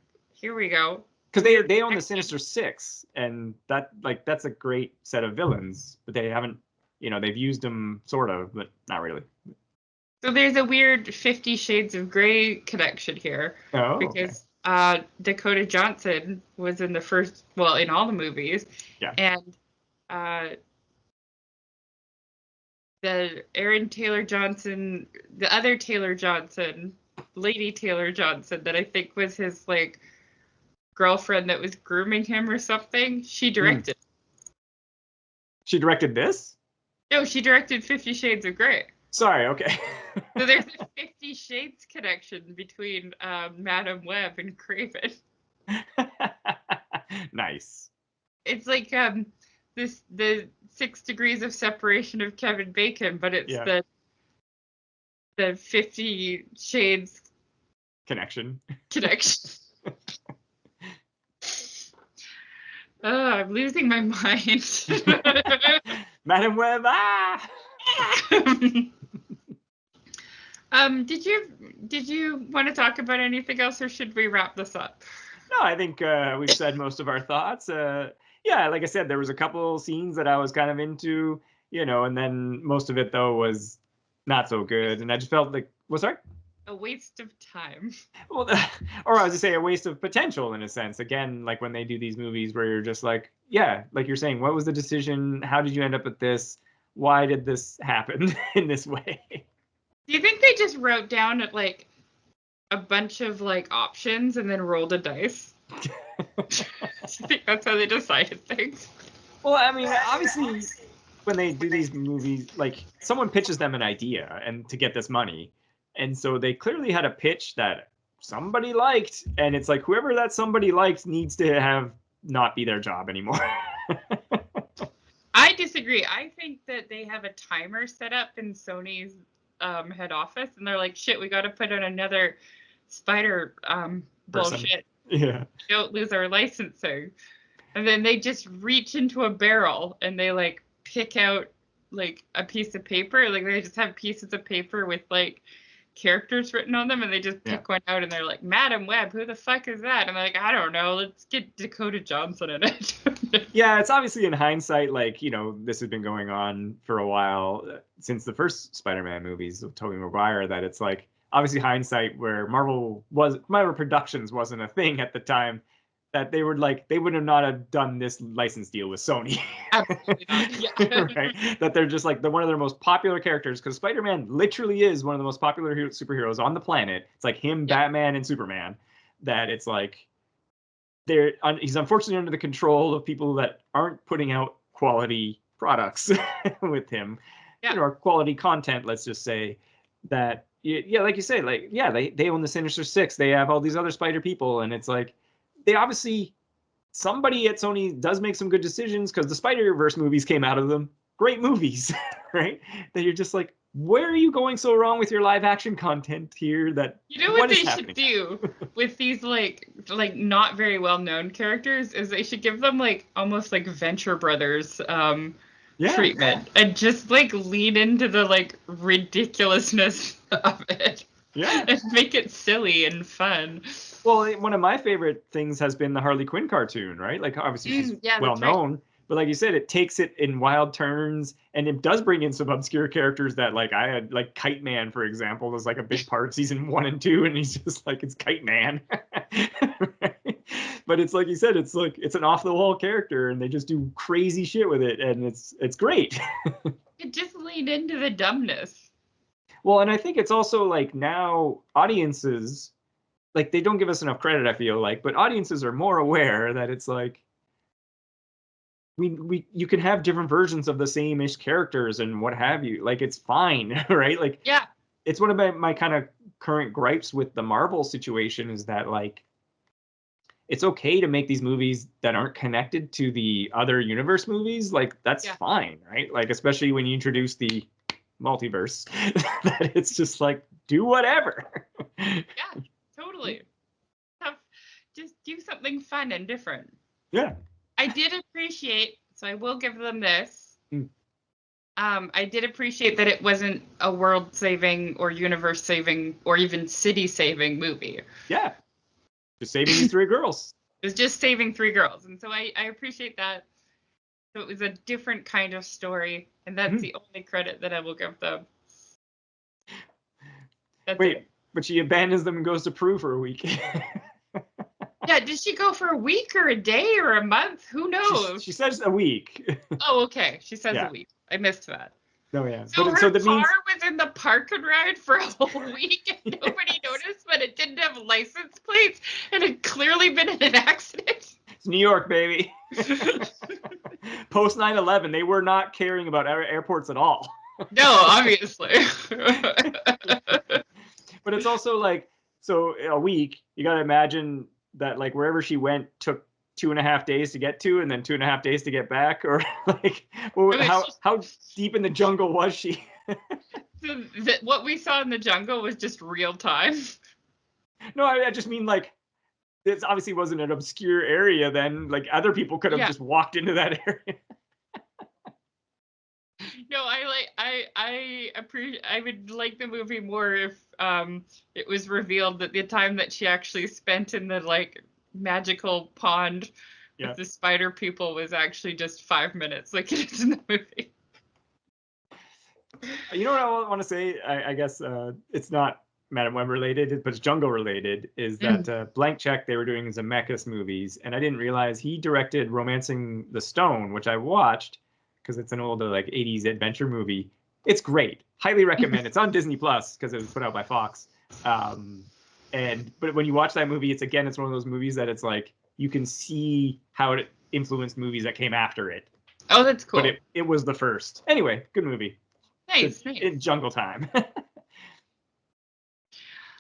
we go. Because they own the Sinister Six, and that's a great set of villains, but they haven't, they've used them sort of, but not really. So there's a weird 50 Shades of Grey connection here. Oh, because Dokota Johnson was in in all the movies. Yeah. And the Aaron Taylor Johnson, the other Taylor Johnson, Lady Taylor Johnson, that I think was his girlfriend that was grooming him or something, she directed. She directed this? No, she directed 50 Shades of Grey. Sorry, okay. So there's a 50 Shades connection between Madam Web and Craven. Nice. It's the 6 degrees of separation of Kevin Bacon, but it's the 50 Shades connection. I'm losing my mind. Madam Web, ah! Did you want to talk about anything else, or should we wrap this up? No, I think we've said most of our thoughts. Yeah, like I said, there was a couple scenes that I was kind of into, and then most of it though was not so good, and I just felt like, what's that? A waste of time. Well, or I was to say a waste of potential in a sense. Again, like when they do these movies where you're just like, yeah, like you're saying, what was the decision? How did you end up with this? Why did this happen in this way? Do you think they just wrote down like a bunch of like options and then rolled a dice? Do you think that's how they decided things? Well, I mean, obviously, when they do these movies, like someone pitches them an idea and to get this money, and so they clearly had a pitch that somebody liked, and it's like whoever that somebody liked needs to have not be their job anymore. I disagree. I think that they have a timer set up in Sony's head office, and they're like, shit, we got to put in another spider bullshit. Yeah. Don't lose our licensing. And then they just reach into a barrel and they like pick out like a piece of paper. Like they just have pieces of paper with like characters written on them, and they just pick one out and they're like, Madam Web, who the fuck is that? And I'm like, I don't know, let's get Dokota Johnson in it. Yeah, it's obviously in hindsight, like, this has been going on for a while since the first Spider-Man movies of Tobey Maguire, that it's like obviously hindsight where Marvel Productions wasn't a thing at the time, that they would not have done this license deal with Sony. Absolutely not. Yeah. Right? That they're just like one of their most popular characters, because Spider-Man literally is one of the most popular superheroes on the planet. It's like him, Batman, and Superman. That it's like he's unfortunately under the control of people that aren't putting out quality products with him, or quality content. Let's just say that, like you say, like they own the Sinister Six. They have all these other Spider people, and it's like, they obviously, somebody at Sony does make some good decisions, because the Spider-Verse movies came out of them. Great movies, right? That you're just like, where are you going so wrong with your live action content here? That what they should do with these like not very well known characters is they should give them like almost like Venture Brothers treatment, and just like lean into the like ridiculousness of it. Yeah. And make it silly and fun. Well, one of my favorite things has been the Harley Quinn cartoon, right? Like, obviously she's well known, but like you said, it takes it in wild turns, and it does bring in some obscure characters that, like, I had, like Kite Man, for example, was like a big part of season 1 and 2, and he's just like, it's Kite Man. Right? But it's like you said, it's like, it's an off the wall character, and they just do crazy shit with it, and it's great. It just leaned into the dumbness. Well, and I think it's also like now audiences, like, they don't give us enough credit, I feel like, but audiences are more aware that it's like, you can have different versions of the same-ish characters and what have you. Like, it's fine, right? Like, yeah, it's one of my kind of current gripes with the Marvel situation, is that, like, it's okay to make these movies that aren't connected to the other universe movies. Like, that's fine, right? Like, especially when you introduce the multiverse, that it's just like, do whatever. Yeah, totally. Just do something fun and different. Yeah. I did appreciate, so I will give them this. I did appreciate that it wasn't a world-saving or universe-saving or even city-saving movie. Yeah. Just saving these 3 girls. It was just saving 3 girls. And so I appreciate that. So it was a different kind of story, and that's the only credit that I will give them. Wait, but she abandons them and goes to Peru for a week. Yeah, did she go for a week or a day or a month? Who knows? She says a week. Oh, okay. She says a week. I missed that. Oh, yeah. So her car was in the park and ride for a whole week, and nobody noticed, but it didn't have license plates, and it had clearly been in an accident. It's New York, baby. Post 9/11, they were not caring about airports at all. No, obviously. But it's also like, so a week, you got to imagine that, like, wherever she went took 2.5 days to get to, and then 2.5 days to get back, or like, how deep in the jungle was she? So what we saw in the jungle was just real time. No, I just mean, like, this obviously wasn't an obscure area then. Like, other people could have just walked into that area. No, I I would like the movie more if it was revealed that the time that she actually spent in the like magical pond with the spider people was actually just 5 minutes, like it is in the movie. You know what I want to say? I guess it's not Madam Web related, but it's Jungle related. Is that Blank Check they were doing Zemeckis movies, and I didn't realize he directed Romancing the Stone, which I watched because it's an old like 80s adventure movie. It's great. Highly recommend. It's on Disney Plus because it was put out by Fox. But when you watch that movie, it's one of those movies that it's like you can see how it influenced movies that came after it. Oh, that's cool. But it was the first. Anyway, good movie. Nice. In Jungle Time. But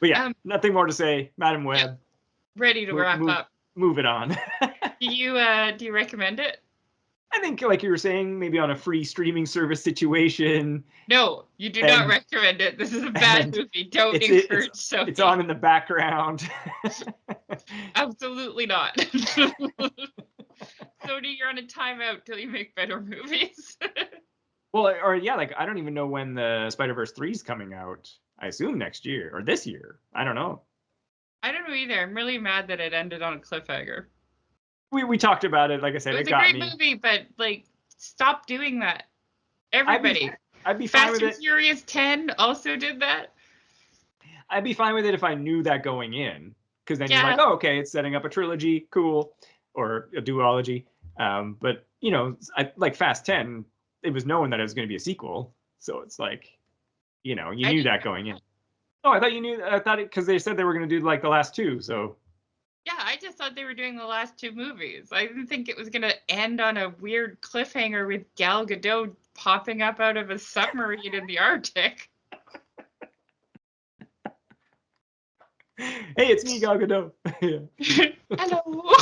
yeah, nothing more to say. Madam Web. Yeah. Ready to wrap up. Move it on. Do you recommend it? I think, like you were saying, maybe on a free streaming service situation. No, you do not recommend it. This is a bad movie. Don't encourage Sony. It's on in the background. Absolutely not. Sony, you're on a timeout till you make better movies. Well, or yeah, like I don't even know when the Spider-Verse 3 is coming out. I assume next year or this year. I don't know. I don't know either. I'm really mad that it ended on a cliffhanger. We talked about it. Like I said, it got me. It was a great movie, but like, stop doing that. Everybody. I'd be fine with it. Fast and Furious 10 also did that. I'd be fine with it if I knew that going in, because then you're like, oh, okay, it's setting up a trilogy, cool, or a duology. But you know, like Fast 10, it was known that it was going to be a sequel, so it's like, you know, you knew that going in. Oh, I thought you knew. I thought it because they said they were going to do like the last two, so. Yeah, I just thought they were doing the last two movies. I didn't think it was going to end on a weird cliffhanger with Gal Gadot popping up out of a submarine in the Arctic. Hey, it's me, Gal Gadot. Hello.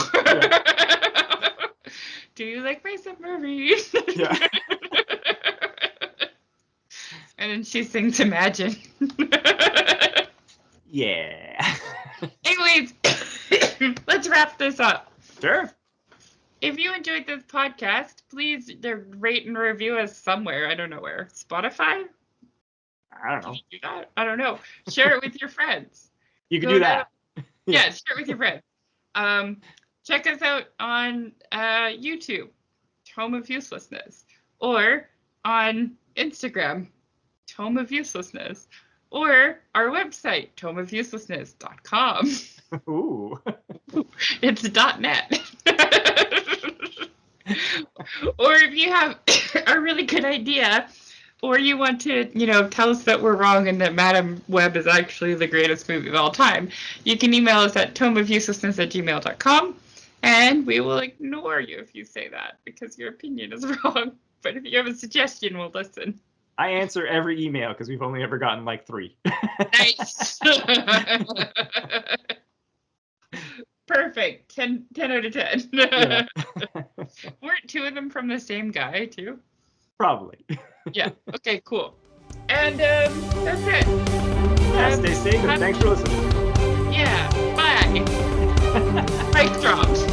Do you like my submarine? Yeah. And then she sings Imagine. Yeah. Anyways, let's wrap this up. Sure. If you enjoyed this podcast, please rate and review us somewhere. I don't know where. Spotify? I don't know. Can you do that? I don't know. Share it with your friends. You can do that. Yeah, share it with your friends. Check us out on YouTube, Tome of Uselessness, or on Instagram, Tome of Uselessness, or our website, tomeofuselessness.com. Ooh. It's .net. Or if you have a really good idea, or you want to, tell us that we're wrong and that Madam Web is actually the greatest movie of all time, you can email us at tomeofuselessness@gmail.com, and we will ignore you if you say that, because your opinion is wrong. But if you have a suggestion, we'll listen. I answer every email because we've only ever gotten like 3. Nice. Perfect. 10 out of 10. Yeah. Weren't 2 of them from the same guy, too? Probably. Yeah. Okay, cool. And that's it. Yeah, stay safe and thanks for listening. Yeah. Bye. Mic dropped.